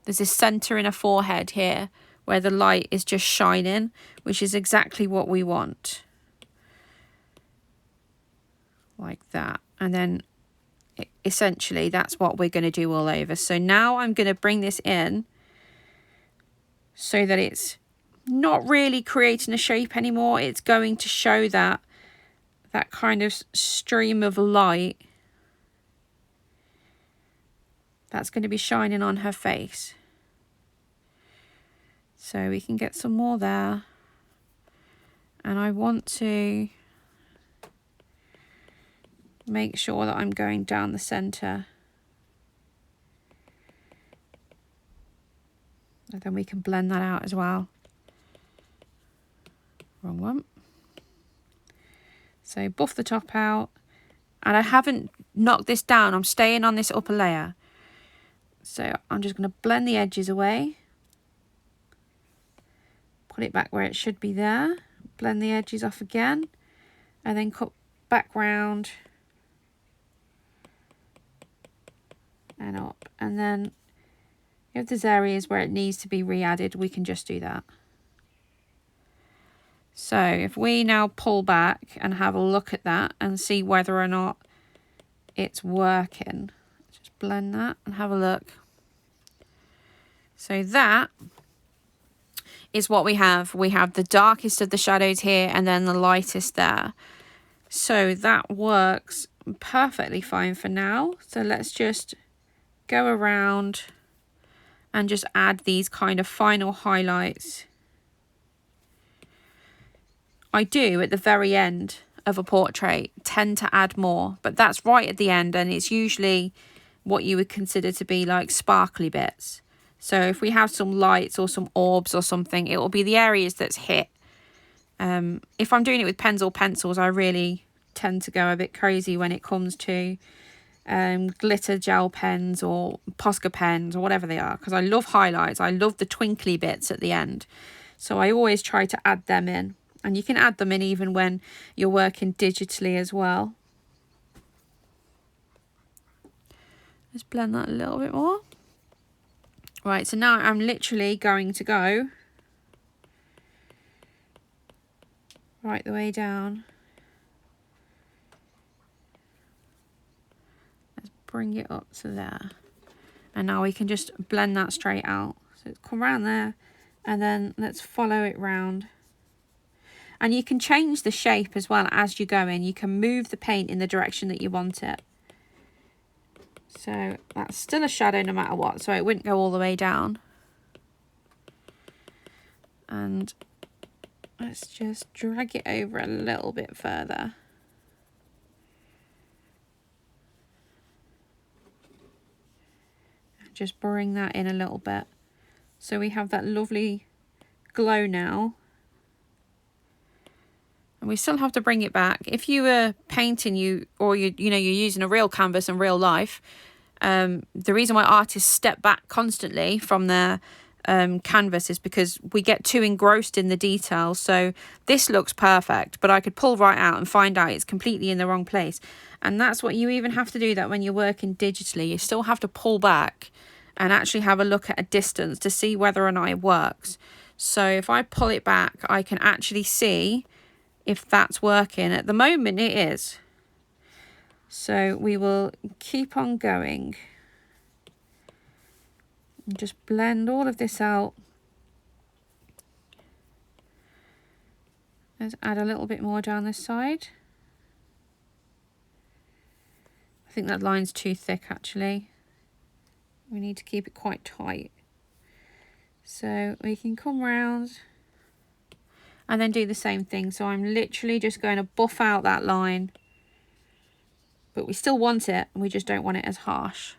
there's this centre in a forehead here where the light is just shining, which is exactly what we want. Like that. And then essentially that's what we're going to do all over. So now I'm going to bring this in so that it's not really creating a shape anymore. It's going to show that kind of stream of light that's going to be shining on her face. So we can get some more there. And I want to make sure that I'm going down the center. And then we can blend that out as well. Wrong one. So buff the top out. And I haven't knocked this down. I'm staying on this upper layer. So I'm just going to blend the edges away. Put it back where it should be there. Blend the edges off again. And then cut back round. And up. And then if there's areas where it needs to be re-added, we can just do that. So if we now pull back and have a look at that and see whether or not it's working, just blend that and have a look. So that is what we have. We have the darkest of the shadows here and then the lightest there. So that works perfectly fine for now. So let's just go around and just add these kind of final highlights. I do at the very end of a portrait tend to add more, but that's right at the end, and it's usually what you would consider to be like sparkly bits. So if we have some lights or some orbs or something, it will be the areas that's hit. If I'm doing it with pens or pencils, I really tend to go a bit crazy when it comes to glitter gel pens or Posca pens or whatever they are, because I love highlights. I love the twinkly bits at the end. So I always try to add them in. And you can add them in even when you're working digitally as well. Let's blend that a little bit more. Right, so now I'm literally going to go right the way down. Let's bring it up to there. And now we can just blend that straight out. So it's come around there, and then let's follow it round. And you can change the shape as well as you go in. You can move the paint in the direction that you want it. So that's still a shadow no matter what, so it wouldn't go all the way down. And let's just drag it over a little bit further. Just bring that in a little bit. So we have that lovely glow now. And we still have to bring it back. If you were painting you're using a real canvas in real life, the reason why artists step back constantly from their canvas is because we get too engrossed in the details. So this looks perfect, but I could pull right out and find out it's completely in the wrong place. And that's what you even have to do that when you're working digitally. You still have to pull back and actually have a look at a distance to see whether or not it works. So if I pull it back, I can actually see if that's working. At the moment it is. So we will keep on going and just blend all of this out. Let's add a little bit more down this side. I think that line's too thick actually. We need to keep it quite tight. So we can come round and then do the same thing. So I'm literally just going to buff out that line, but we still want it, and we just don't want it as harsh.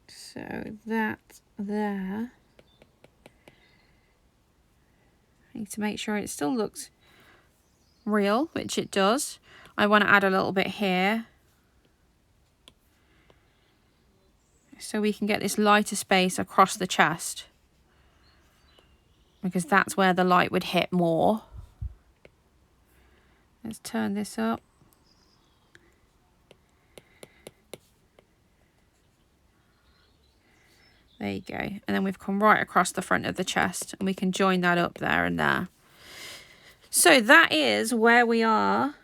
So that there. I need to make sure it still looks real, which it does. I want to add a little bit here so we can get this lighter space across the chest, because that's where the light would hit more. Let's turn this up. There you go. And then we've come right across the front of the chest, and we can join that up there and there. So that is where we are.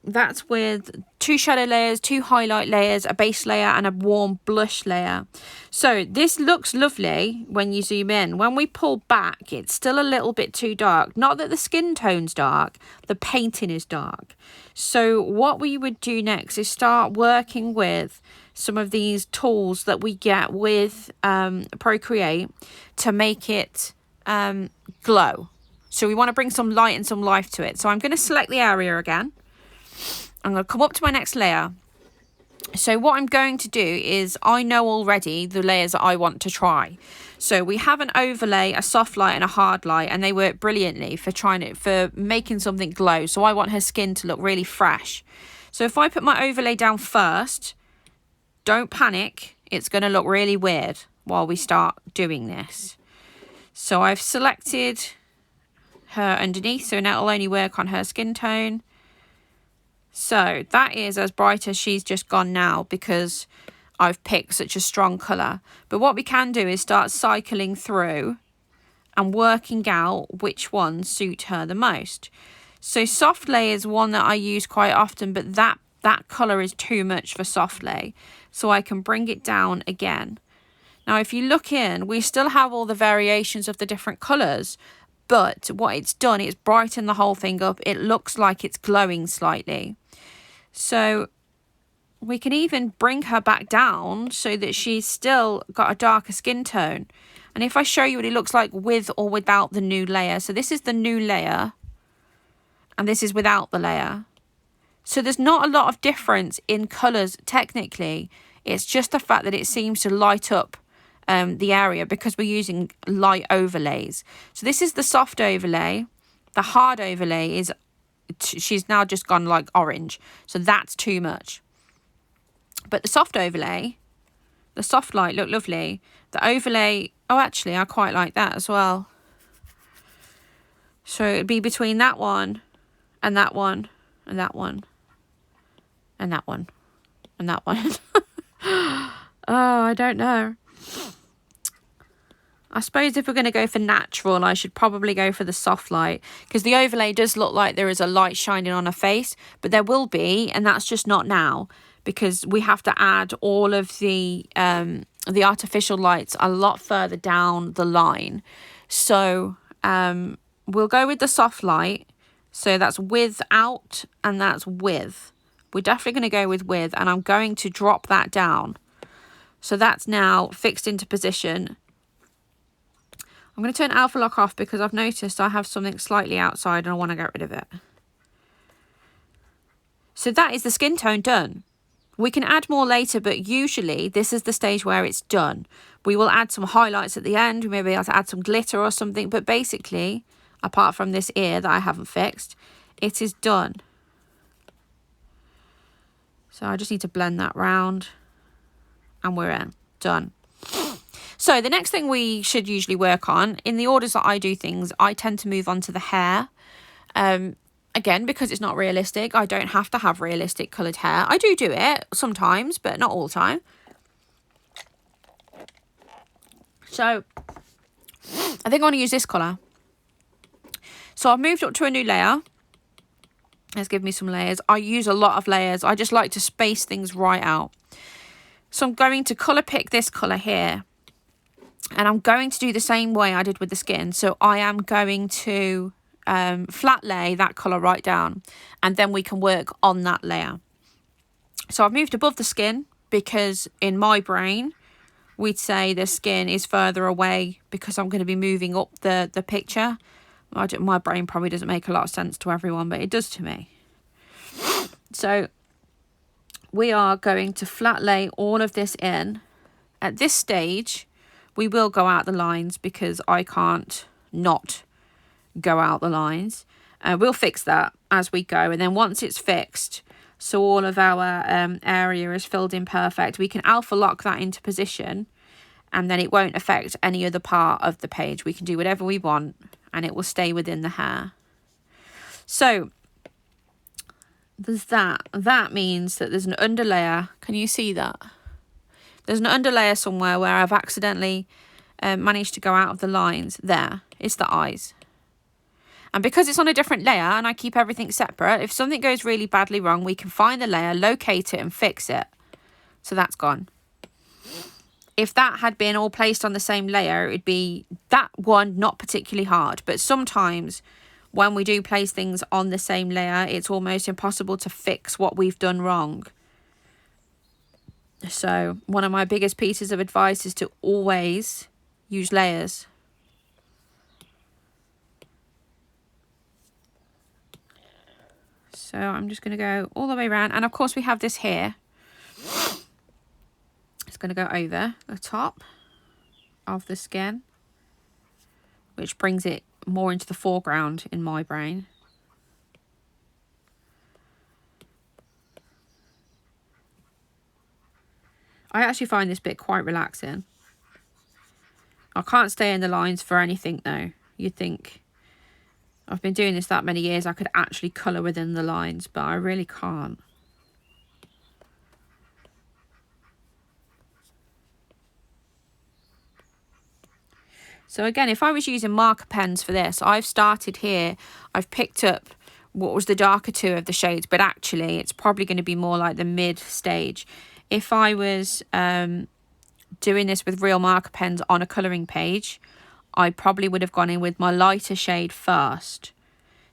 That's with 2 shadow layers, 2 highlight layers, a base layer and a warm blush layer. So this looks lovely when you zoom in. When we pull back, it's still a little bit too dark. Not that the skin tone's dark, the painting is dark. So what we would do next is start working with some of these tools that we get with Procreate to make it glow. So we want to bring some light and some life to it. So I'm going to select the area again. I'm going to come up to my next layer. So what I'm going to do is, I know already the layers that I want to try. So we have an overlay, a soft light and a hard light, and they work brilliantly for making something glow. So I want her skin to look really fresh. So if I put my overlay down first, don't panic, it's going to look really weird while we start doing this. So I've selected her underneath, so now it'll only work on her skin tone. So that is as bright as she's just gone now because I've picked such a strong colour. But what we can do is start cycling through and working out which ones suit her the most. So soft lay is one that I use quite often, but that colour is too much for soft lay. So I can bring it down again. Now if you look in, we still have all the variations of the different colours, but what it's done, it's brightened the whole thing up. It looks like it's glowing slightly. So we can even bring her back down so that she's still got a darker skin tone. And if I show you what it looks like with or without the new layer. So this is the new layer and this is without the layer. So there's not a lot of difference in colours technically. It's just the fact that it seems to light up the area because we're using light overlays. So this is the soft overlay. The hard overlay is, she's now just gone like orange. So that's too much. But the soft overlay, the soft light look lovely. The overlay, oh actually I quite like that as well. So it'd be between that one and that one and that one and that one and that one. Oh, I don't know. I suppose if we're going to go for natural, I should probably go for the soft light because the overlay does look like there is a light shining on her face, but there will be, and that's just not now because we have to add all of the artificial lights a lot further down the line. So we'll go with the soft light. So that's without and that's with. We're definitely going to go with and I'm going to drop that down. So that's now fixed into position. I'm going to turn alpha lock off because I've noticed I have something slightly outside and I want to get rid of it. So that is the skin tone done. We can add more later, but usually this is the stage where it's done. We will add some highlights at the end. We may be able to add some glitter or something, but basically, apart from this ear that I haven't fixed, it is done. So I just need to blend that round and we're in. Done. So the next thing we should usually work on, in the orders that I do things, I tend to move on to the hair. Again, because it's not realistic, I don't have to have realistic coloured hair. I do it sometimes, but not all the time. So I think I want to use this colour. So I've moved up to a new layer. Let's give me some layers. I use a lot of layers. I just like to space things right out. So I'm going to colour pick this colour here. And I'm going to do the same way I did with the skin. So I am going to flat lay that colour right down. And then we can work on that layer. So I've moved above the skin because in my brain, we'd say the skin is further away because I'm going to be moving up the picture. My brain probably doesn't make a lot of sense to everyone, but it does to me. So we are going to flat lay all of this in. At this stage, we will go out the lines because I can't not go out the lines. We'll fix that as we go. And then once it's fixed, so all of our area is filled in perfect, we can alpha lock that into position and then it won't affect any other part of the page. We can do whatever we want and it will stay within the hair. So there's that. That means that there's an underlayer. Can you see that? There's an underlayer somewhere where I've accidentally managed to go out of the lines. There, it's the eyes. And because it's on a different layer and I keep everything separate, if something goes really badly wrong, we can find the layer, locate it and fix it. So that's gone. If that had been all placed on the same layer, it'd be that one not particularly hard. But sometimes when we do place things on the same layer, it's almost impossible to fix what we've done wrong. So one of my biggest pieces of advice is to always use layers. So I'm just going to go all the way around. And of course we have this here. going to go over the top of the skin, which brings it more into the foreground in my brain. I actually find this bit quite relaxing. I can't stay in the lines for anything though. You'd think I've been doing this that many years, I could actually colour within the lines, but I really can't. So again, if I was using marker pens for this, I've started here, I've picked up what was the darker two of the shades, but actually it's probably going to be more like the mid stage. If I was doing this with real marker pens on a colouring page, I probably would have gone in with my lighter shade first.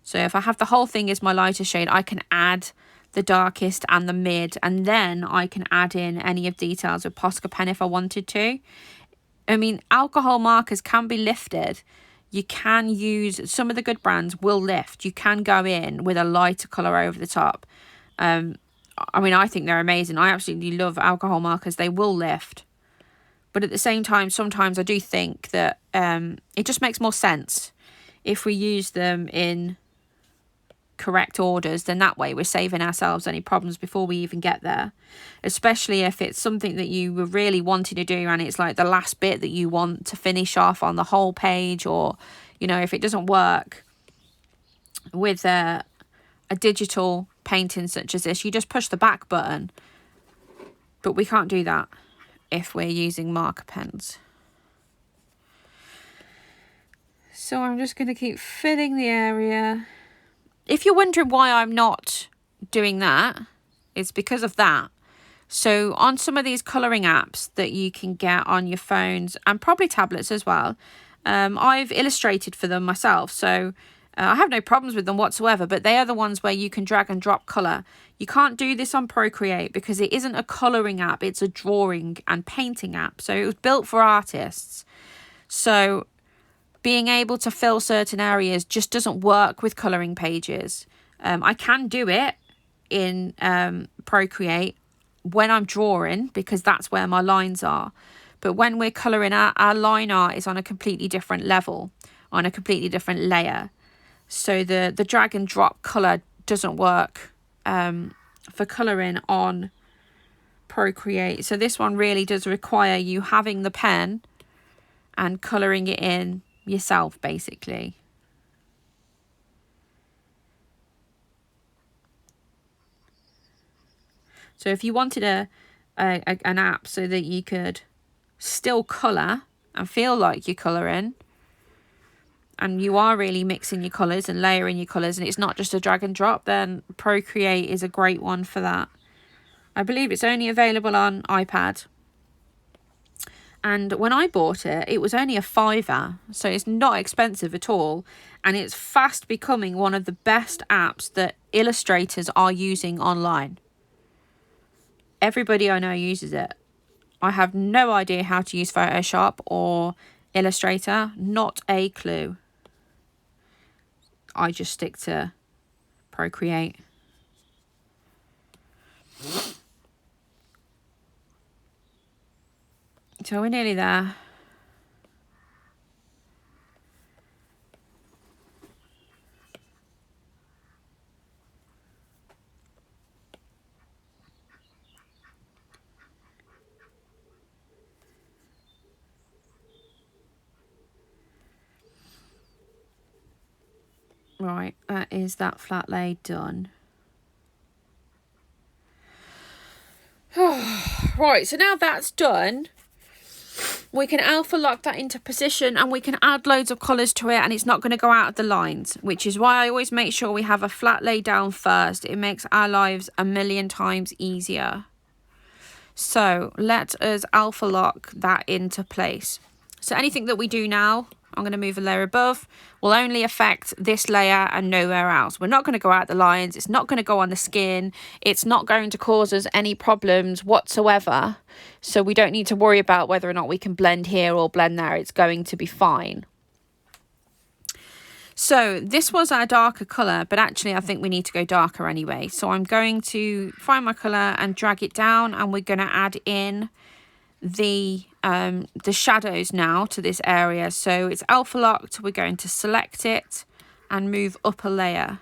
So if I have the whole thing as my lighter shade, I can add the darkest and the mid, and then I can add in any of details with Posca pen if I wanted to. I mean, alcohol markers can be lifted. You can use, some of the good brands will lift. You can go in with a lighter colour over the top. I mean, I think they're amazing. I absolutely love alcohol markers. They will lift. But at the same time, sometimes I do think that it just makes more sense if we use them in correct orders, then that way we're saving ourselves any problems before we even get there. Especially if it's something that you were really wanting to do and it's like the last bit that you want to finish off on the whole page, or, you know, if it doesn't work with a digital painting such as this, you just push the back button. But we can't do that if we're using marker pens. So I'm just going to keep filling the area. If you're wondering why I'm not doing that, it's because of that. So on some of these colouring apps that you can get on your phones and probably tablets as well, I've illustrated for them myself. So I have no problems with them whatsoever, but they are the ones where you can drag and drop colour. You can't do this on Procreate because it isn't a colouring app, it's a drawing and painting app. So it was built for artists. So being able to fill certain areas just doesn't work with colouring pages. I can do it in Procreate when I'm drawing because that's where my lines are. But when we're colouring, our line art is on a completely different level, on a completely different layer. So the drag and drop colour doesn't work for colouring on Procreate. So this one really does require you having the pen and colouring it in yourself, basically. So if you wanted an app so that you could still colour and feel like you're colouring, and you are really mixing your colours and layering your colours, and it's not just a drag and drop, then Procreate is a great one for that. I believe it's only available on iPad. And when I bought it, it was only a £5, so it's not expensive at all. And it's fast becoming one of the best apps that illustrators are using online. Everybody I know uses it. I have no idea how to use Photoshop or Illustrator, not a clue. I just stick to Procreate. So we're nearly there. Right, that is that flat lay done. Right, so now that's done, we can alpha lock that into position and we can add loads of colours to it, and it's not going to go out of the lines, which is why I always make sure we have a flat lay down first. It makes our lives a million times easier. So let us alpha lock that into place. So anything that we do now, I'm going to move a layer above, will only affect this layer and nowhere else. We're not going to go out the lines. It's not going to go on the skin. It's not going to cause us any problems whatsoever. So we don't need to worry about whether or not we can blend here or blend there. It's going to be fine. So this was our darker colour, but actually I think we need to go darker anyway. So I'm going to find my colour and drag it down, and we're going to add in the shadows now to this area. So it's alpha locked. We're going to select it and move up a layer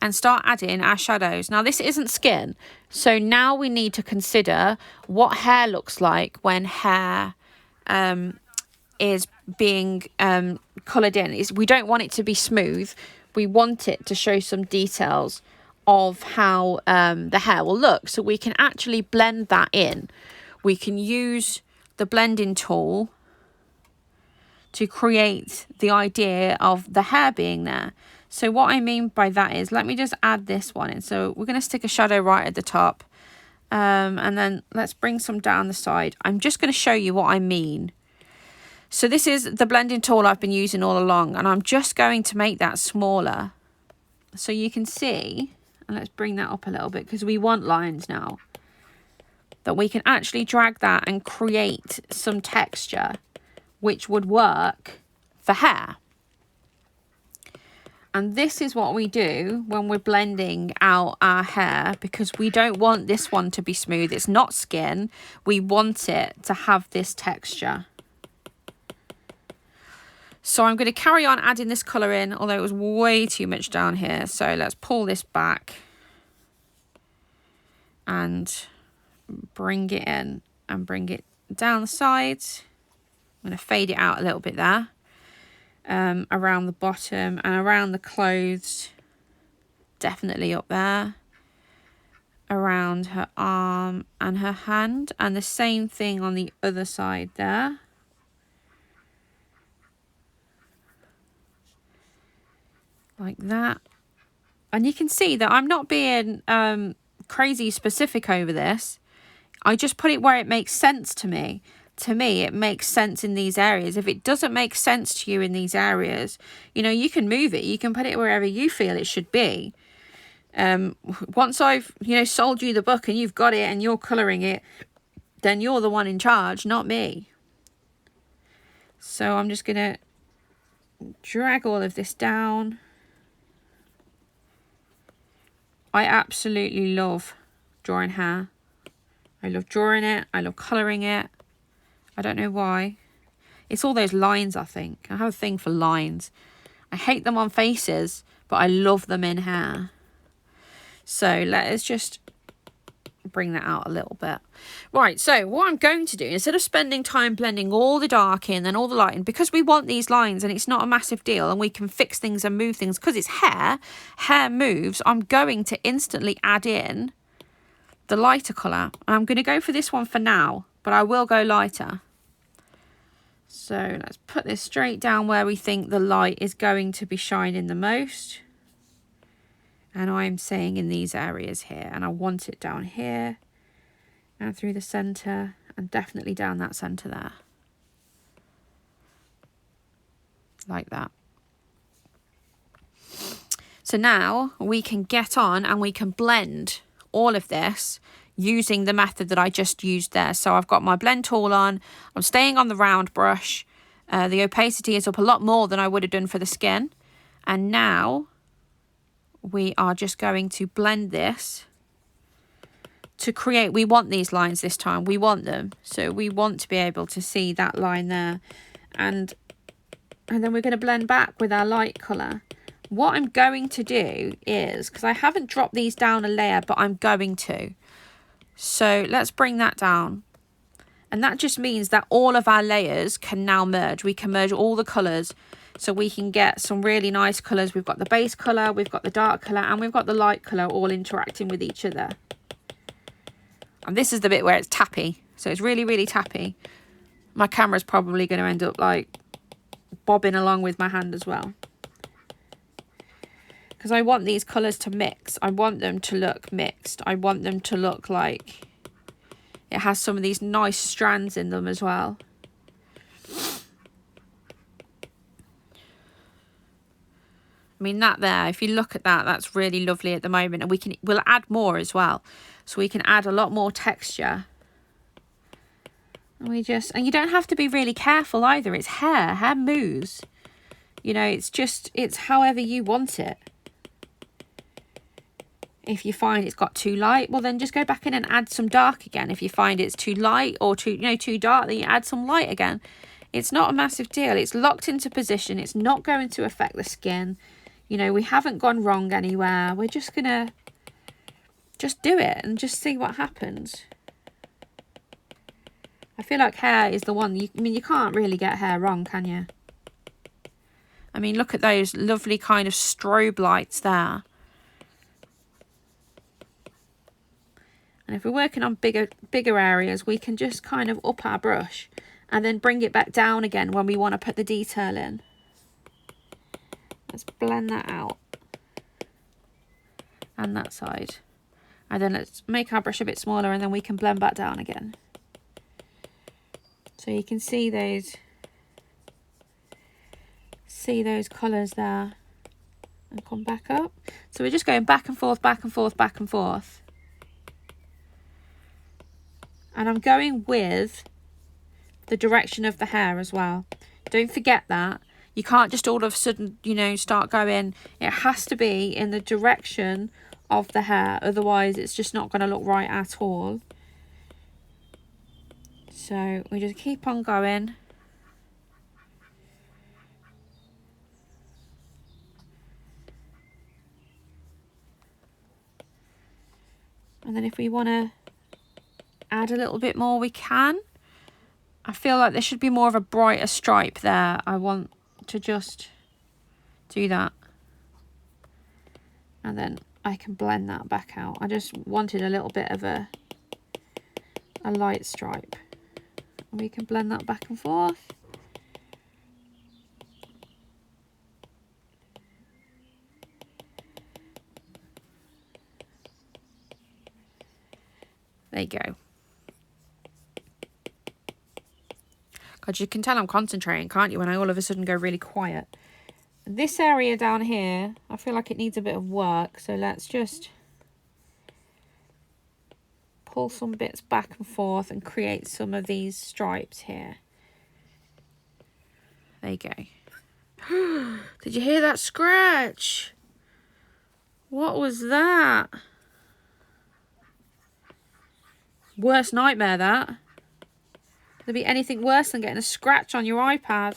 and start adding our shadows. Now this isn't skin, so now we need to consider what hair looks like when hair is being coloured in. We don't want it to be smooth. We want it to show some details of how the hair will look, so we can actually blend that in. We can use the blending tool to create the idea of the hair being there. So what I mean by that is, let me just add this one in. So we're going to stick a shadow right at the top, and then let's bring some down the side. I'm just going to show you what I mean. So this is the blending tool I've been using all along, and I'm just going to make that smaller so you can see. And let's bring that up a little bit, because we want lines now, that we can actually drag that and create some texture which would work for hair. And this is what we do when we're blending out our hair, because we don't want this one to be smooth. It's not skin. We want it to have this texture. So I'm going to carry on adding this colour in, although it was way too much down here. So let's pull this back and bring it in and bring it down the sides. I'm going to fade it out a little bit there, around the bottom and around the clothes, definitely up there, around her arm and her hand, and the same thing on the other side there. Like that. And you can see that I'm not being crazy specific over this. I just put it where it makes sense to me. To me, it makes sense in these areas. If it doesn't make sense to you in these areas, you know, you can move it. You can put it wherever you feel it should be. Once I've, you know, sold you the book and you've got it and you're colouring it, then you're the one in charge, not me. So I'm just going to drag all of this down. I absolutely love drawing hair. I love drawing it. I love colouring it. I don't know why. It's all those lines, I think. I have a thing for lines. I hate them on faces, but I love them in hair. So let's just bring that out a little bit. Right, so what I'm going to do, instead of spending time blending all the dark in and all the light in, because we want these lines and it's not a massive deal and we can fix things and move things, because it's hair moves, I'm going to instantly add in the lighter colour. And I'm going to go for this one for now, but I will go lighter. So let's put this straight down where we think the light is going to be shining the most. And I'm saying in these areas here, and I want it down here and through the centre and definitely down that centre there. Like that. So now we can get on and we can blend all of this using the method that I just used there. So I've got my blend tool on. I'm staying on the round brush. The opacity is up a lot more than I would have done for the skin. And now we are just going to blend this to create, we want these lines this time, we want them. So we want to be able to see that line there. And then we're going to blend back with our light colour. What I'm going to do is, because I haven't dropped these down a layer, but I'm going to. So let's bring that down. And that just means that all of our layers can now merge. We can merge all the colours. So we can get some really nice colours. We've got the base colour, we've got the dark colour, and we've got the light colour all interacting with each other. And this is the bit where it's tappy. So it's really, really tappy. My camera's probably going to end up like bobbing along with my hand as well. Because I want these colours to mix. I want them to look mixed. I want them to look like it has some of these nice strands in them as well. I mean, that there, if you look at that, that's really lovely at the moment. And we'll add more as well. So we can add a lot more texture. And you don't have to be really careful either. It's hair. Hair moves. You know, it's however you want it. If you find it's got too light, well then just go back in and add some dark again. If you find it's too light or too, too dark, then you add some light again. It's not a massive deal. It's locked into position. It's not going to affect the skin. We haven't gone wrong anywhere. We're just gonna just do it and just see what happens. I feel like hair is the one, you can't really get hair wrong, can you? I mean, look at those lovely kind of strobe lights there. And if we're working on bigger areas, we can just kind of up our brush and then bring it back down again when we want to put the detail in. Let's blend that out. And that side. And then let's make our brush a bit smaller and then we can blend back down again. So you can see those colours there. And come back up. So we're just going back and forth, back and forth, back and forth. And I'm going with the direction of the hair as well. Don't forget that. You can't just all of a sudden, start going. It has to be in the direction of the hair. Otherwise, it's just not going to look right at all. So we just keep on going. And then if we want to add a little bit more, we can. I feel like there should be more of a brighter stripe there. I want to just do that. And then I can blend that back out. I just wanted a little bit of a light stripe. And we can blend that back and forth. There you go. God, you can tell I'm concentrating, can't you, when I all of a sudden go really quiet. This area down here, I feel like it needs a bit of work, so let's just pull some bits back and forth and create some of these stripes here. There you go. Did you hear that scratch? What was that? Worst nightmare, that. Could there be anything worse than getting a scratch on your iPad?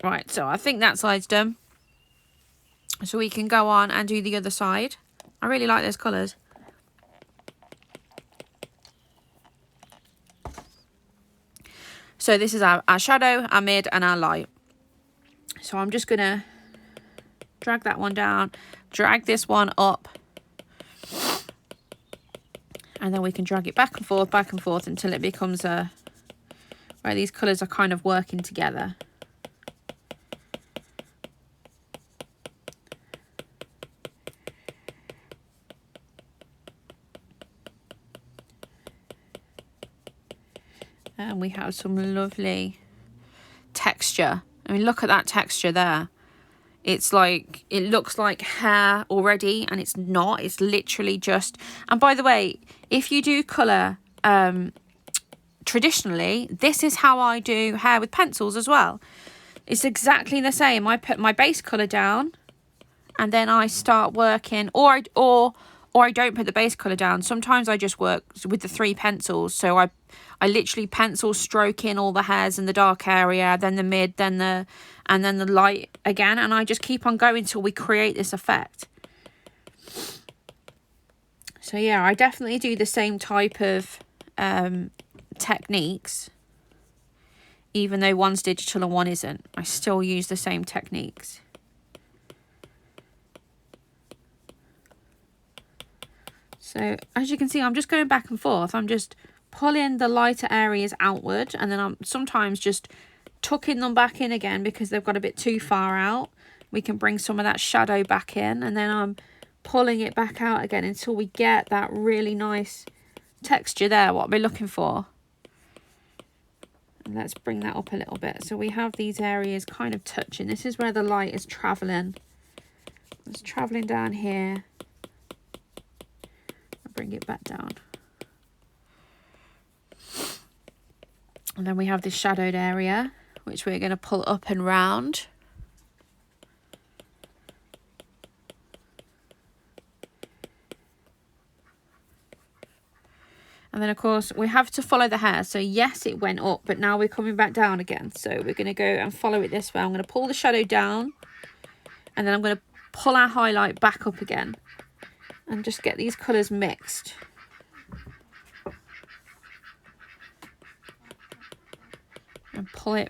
Right, so I think that side's done. So we can go on and do the other side. I really like those colours. So this is our shadow, our mid and our light. So I'm just going to drag that one down, drag this one up. And then we can drag it back and forth until it becomes where these colours are kind of working together. And we have some lovely texture. I mean, look at that texture there. It's like, it looks like hair already, and it's not. It's literally just... And by the way, if you do colour traditionally, this is how I do hair with pencils as well. It's exactly the same. I put my base colour down, and then I start working, or I don't put the base colour down. Sometimes I just work with the 3 pencils. So I literally pencil stroke in all the hairs in the dark area, then the mid, and then the light again. And I just keep on going till we create this effect. So yeah, I definitely do the same type of techniques. Even though one's digital and one isn't, I still use the same techniques. So as you can see, I'm just going back and forth. I'm just pulling the lighter areas outward, and then I'm sometimes just tucking them back in again because they've got a bit too far out. We can bring some of that shadow back in, and then I'm pulling it back out again until we get that really nice texture there, what we're looking for. And let's bring that up a little bit. So we have these areas kind of touching. This is where the light is traveling. It's traveling down here. I'll bring it back down. And then we have this shadowed area, which we're going to pull up and round. And then, of course, we have to follow the hair. So, yes, it went up, but now we're coming back down again. So, we're going to go and follow it this way. I'm going to pull the shadow down. And then I'm going to pull our highlight back up again. And just get these colours mixed. And pull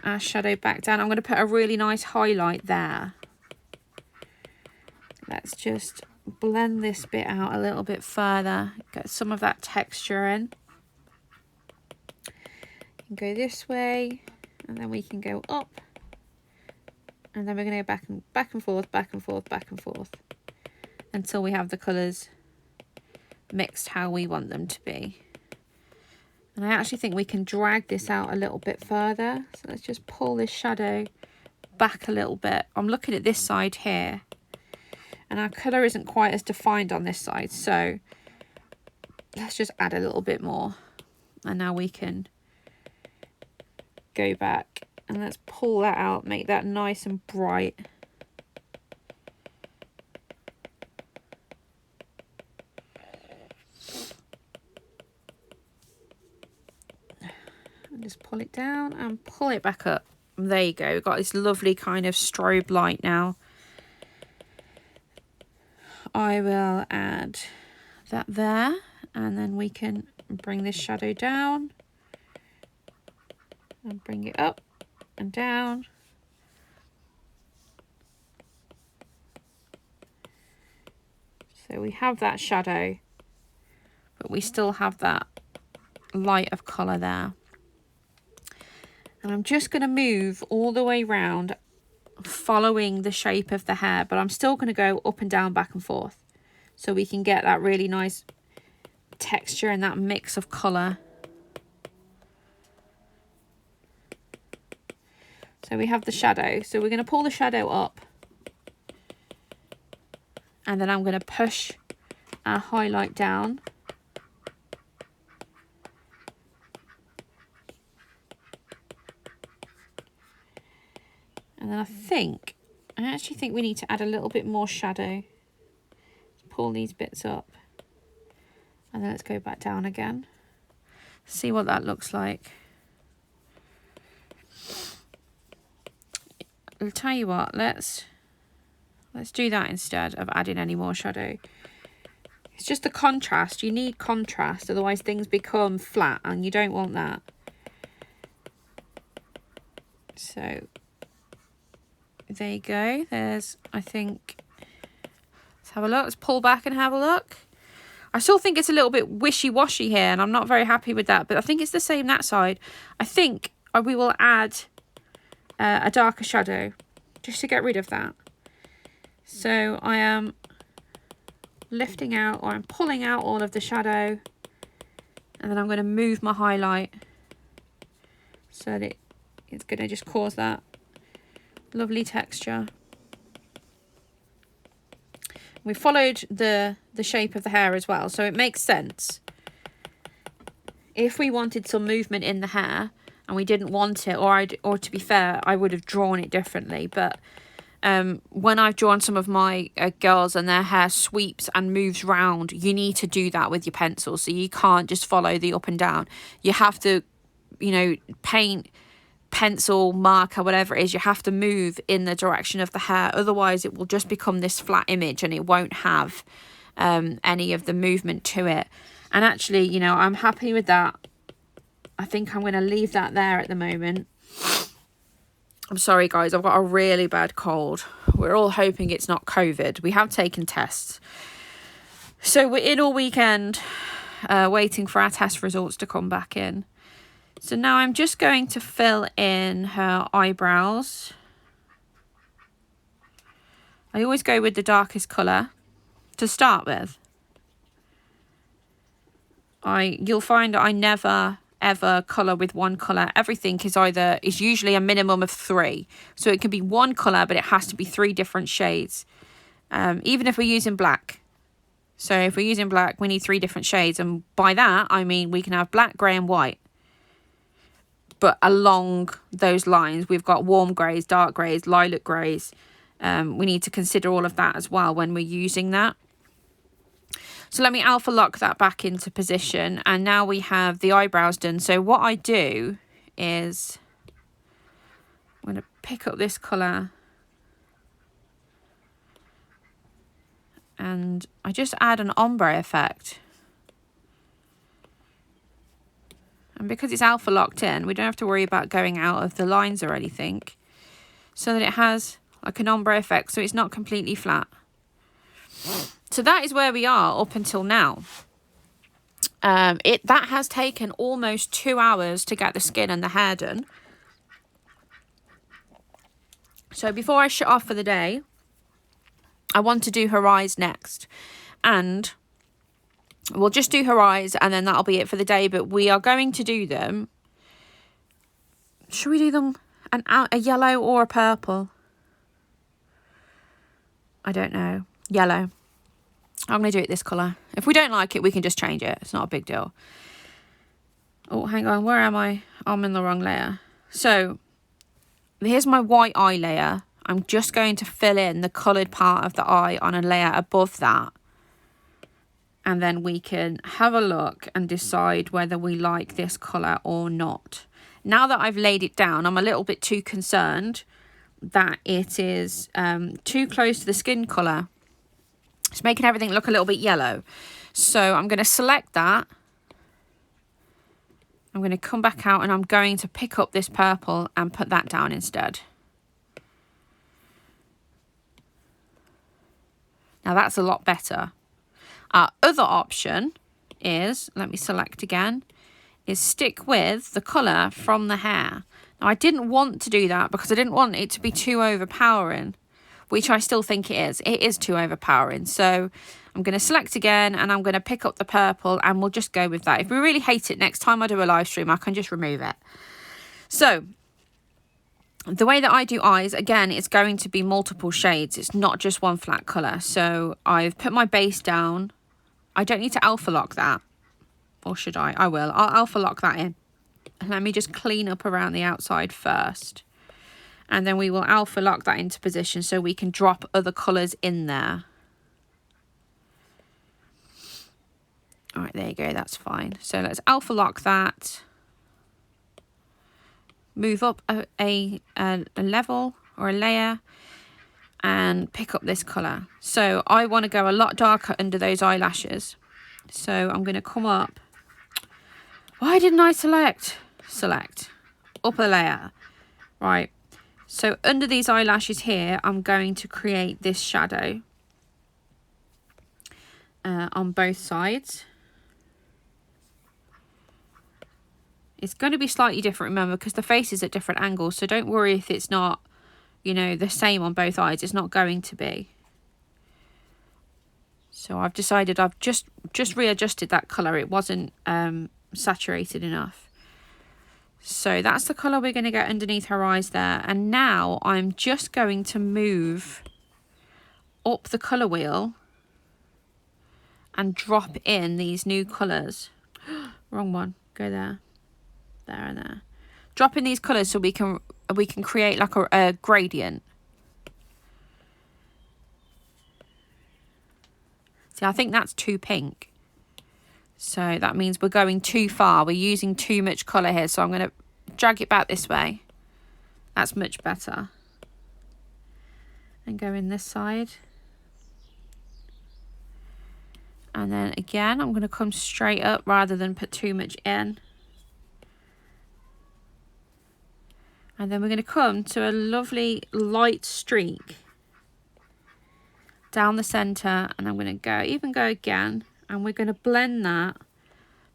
our shadow back down. I'm going to put a really nice highlight there. Let's just blend this bit out a little bit further, get some of that texture in. And go this way, and then we can go up, and then we're going to go back and forth, back and forth, back and forth, until we have the colours mixed how we want them to be. And I actually think we can drag this out a little bit further. So let's just pull this shadow back a little bit. I'm looking at this side here. And our colour isn't quite as defined on this side. So let's just add a little bit more. And now we can go back. And let's pull that out, make that nice and bright. And just pull it down and pull it back up. And there you go. We've got this lovely kind of strobe light now. I will add that there, and then we can bring this shadow down and bring it up and down. So we have that shadow, but we still have that light of colour there. And I'm just going to move all the way round, following the shape of the hair, but I'm still going to go up and down, back and forth, so we can get that really nice texture and that mix of colour. So we have the shadow, so we're going to pull the shadow up, and then I'm going to push our highlight down. And then I actually think we need to add a little bit more shadow. Let's pull these bits up. And then let's go back down again. See what that looks like. I'll tell you what, let's do that instead of adding any more shadow. It's just the contrast. You need contrast, otherwise things become flat, and you don't want that. So there you go. There's, I think, let's have a look. Let's pull back and have a look. I still think it's a little bit wishy-washy here, and I'm not very happy with that, but I think it's the same that side. I think we will add a darker shadow just to get rid of that. So I am lifting out, or I'm pulling out all of the shadow, and then I'm going to move my highlight so that it's going to just cause that lovely texture. We followed the shape of the hair as well, so it makes sense. If we wanted some movement in the hair and we didn't want it, or to be fair, I would have drawn it differently, but when I've drawn some of my girls and their hair sweeps and moves round, you need to do that with your pencil. So you can't just follow the up and down. You have to, you know, paint, pencil, marker, whatever it is, you have to move in the direction of the hair. Otherwise it will just become this flat image and it won't have any of the movement to it. And actually, you know, I'm happy with that. I think I'm going to leave that there at the moment. I'm sorry guys, I've got a really bad cold. We're all hoping it's not COVID. We have taken tests, so we're in all weekend waiting for our test results to come back in. So now I'm just going to fill in her eyebrows. I always go with the darkest colour to start with. You'll find I never ever colour with one colour. Everything is usually a minimum of 3. So it can be one colour, but it has to be 3 different shades. Even if we're using black. So if we're using black, we need 3 different shades. And by that, I mean we can have black, grey and white. But along those lines, we've got warm greys, dark greys, lilac greys. We need to consider all of that as well when we're using that. So let me alpha lock that back into position. And now we have the eyebrows done. So what I do is I'm going to pick up this colour and I just add an ombre effect. And because it's alpha locked in, we don't have to worry about going out of the lines or anything. So that it has like an ombre effect, so it's not completely flat. So that is where we are up until now. That has taken almost 2 hours to get the skin and the hair done. So before I shut off for the day, I want to do her eyes next. And we'll just do her eyes and then that'll be it for the day. But we are going to do them. Should we do them a yellow or a purple? I don't know. Yellow. I'm going to do it this colour. If we don't like it, we can just change it. It's not a big deal. Oh, hang on. Where am I? I'm in the wrong layer. So, here's my white eye layer. I'm just going to fill in the coloured part of the eye on a layer above that. And then we can have a look and decide whether we like this colour or not. Now that I've laid it down, I'm a little bit too concerned that it is too close to the skin colour. It's making everything look a little bit yellow. So I'm going to select that. I'm going to come back out and I'm going to pick up this purple and put that down instead. Now that's a lot better. Our other option is, let me select again, is stick with the colour from the hair. Now I didn't want to do that because I didn't want it to be too overpowering, which I still think it is. It is too overpowering. So I'm going to select again and I'm going to pick up the purple and we'll just go with that. If we really hate it, next time I do a live stream, I can just remove it. So the way that I do eyes, again, it's going to be multiple shades. It's not just one flat colour. So I've put my base down. I don't need to alpha lock that. Or should I? I will. I'll alpha lock that in. And let me just clean up around the outside first. And then we will alpha lock that into position so we can drop other colours in there. All right, there you go. That's fine. So let's alpha lock that. Move up a level or a layer and pick up this colour. So I want to go a lot darker under those eyelashes. So I'm going to come up. Why didn't I select? Select. Up a layer. Right. So under these eyelashes here, I'm going to create this shadow on both sides. It's going to be slightly different, remember, because the face is at different angles. So don't worry if it's not, you know, the same on both eyes. It's not going to be. So I've decided I've just readjusted that colour. It wasn't saturated enough. So that's the colour we're going to get underneath her eyes there. And now I'm just going to move up the colour wheel and drop in these new colours. Wrong one. Go there. There and there. Drop in these colours so we can create like a gradient. See, I think that's too pink. So that means we're going too far. We're using too much colour here. So I'm going to drag it back this way. That's much better. And go in this side. And then again, I'm going to come straight up rather than put too much in. And then we're going to come to a lovely light streak down the centre. And I'm going to go again. And we're going to blend that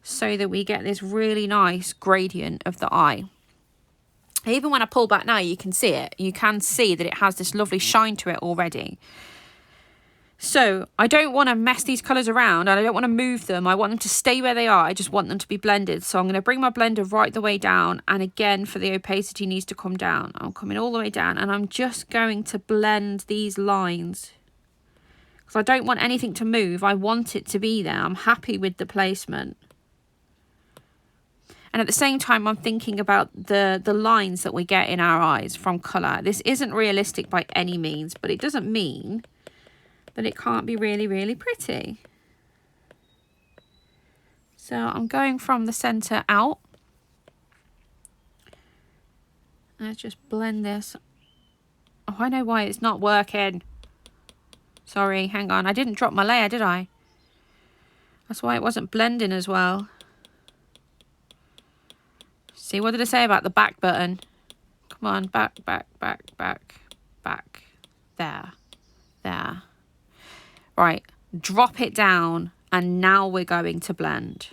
so that we get this really nice gradient of the eye. Even when I pull back now, you can see it. You can see that it has this lovely shine to it already. So I don't want to mess these colours around and I don't want to move them. I want them to stay where they are. I just want them to be blended. So I'm going to bring my blender right the way down. And again, for the opacity needs to come down. I'm coming all the way down and I'm just going to blend these lines. Because I don't want anything to move. I want it to be there. I'm happy with the placement. And at the same time, I'm thinking about the lines that we get in our eyes from colour. This isn't realistic by any means, but it doesn't mean that it can't be really, really pretty. So I'm going from the center out. Let's just blend this. Oh, I know why it's not working. Sorry, hang on. I didn't drop my layer, did I? That's why it wasn't blending as well. See, what did I say about the back button? Come on, back, back, back, back, back. There. There. Right, drop it down, and now we're going to blend.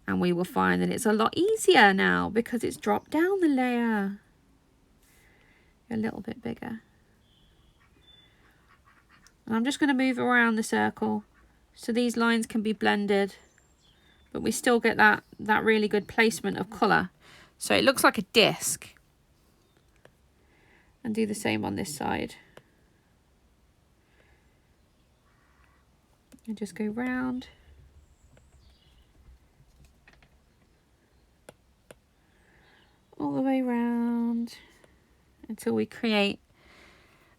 And we will find that it's a lot easier now because it's dropped down the layer. A little bit bigger. And I'm just going to move around the circle so these lines can be blended, but we still get that really good placement of colour. So it looks like a disc. And do the same on this side. And just go round. All the way round until we create.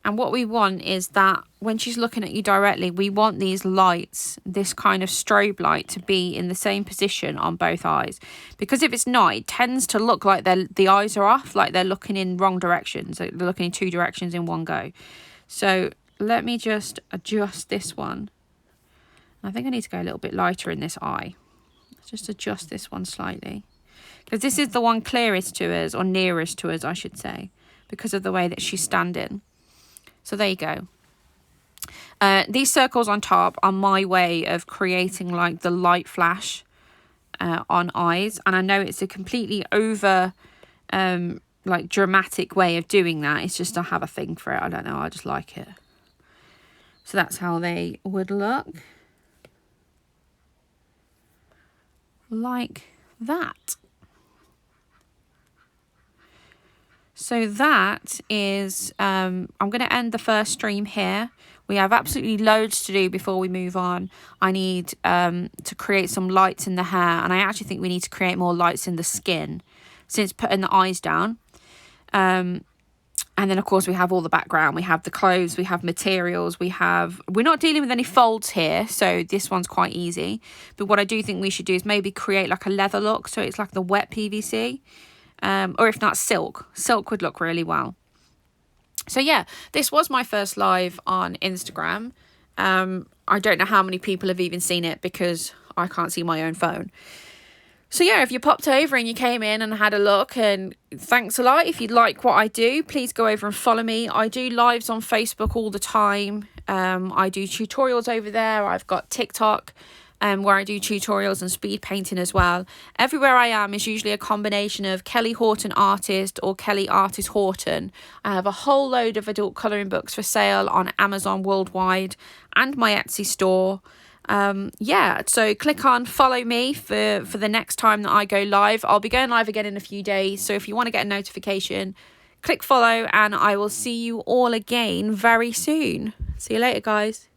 And what we want is that when she's looking at you directly, we want these lights, this kind of strobe light, to be in the same position on both eyes. Because if it's not, it tends to look like the eyes are off, like they're looking in wrong directions. Like they're looking in two directions in one go. So let me just adjust this one. I think I need to go a little bit lighter in this eye. Let's just adjust this one slightly. Because this is the one clearest to us, or nearest to us, I should say, because of the way that she's standing. So there you go. These circles on top are my way of creating like the light flash on eyes. And I know it's a completely over like dramatic way of doing that. It's just I have a thing for it. I don't know. I just like it. So that's how they would look. Like that. So that is, I'm going to end the first stream here. We have absolutely loads to do before we move on. I need to create some lights in the hair, and I actually think we need to create more lights in the skin since putting the eyes down. And then, of course, we have all the background. We have the clothes, we have materials, we're not dealing with any folds here, so this one's quite easy. But what I do think we should do is maybe create like a leather look, so it's like the wet PVC. Or if not, silk. Silk would look really well. So yeah, this was my first live on Instagram. I don't know how many people have even seen it because I can't see my own phone. So yeah, if you popped over and you came in and had a look, and thanks a lot. If you like what I do, please go over and follow me. I do lives on Facebook all the time. I do tutorials over there. I've got TikTok. Where I do tutorials and speed painting as well. Everywhere I am is usually a combination of Kelly Horton Artist or Kelly Artist Horton. I have a whole load of adult colouring books for sale on Amazon worldwide and my Etsy store. Yeah, so click on follow me for the next time that I go live. I'll be going live again in a few days, so if you want to get a notification, click follow, and I will see you all again very soon. See you later, guys.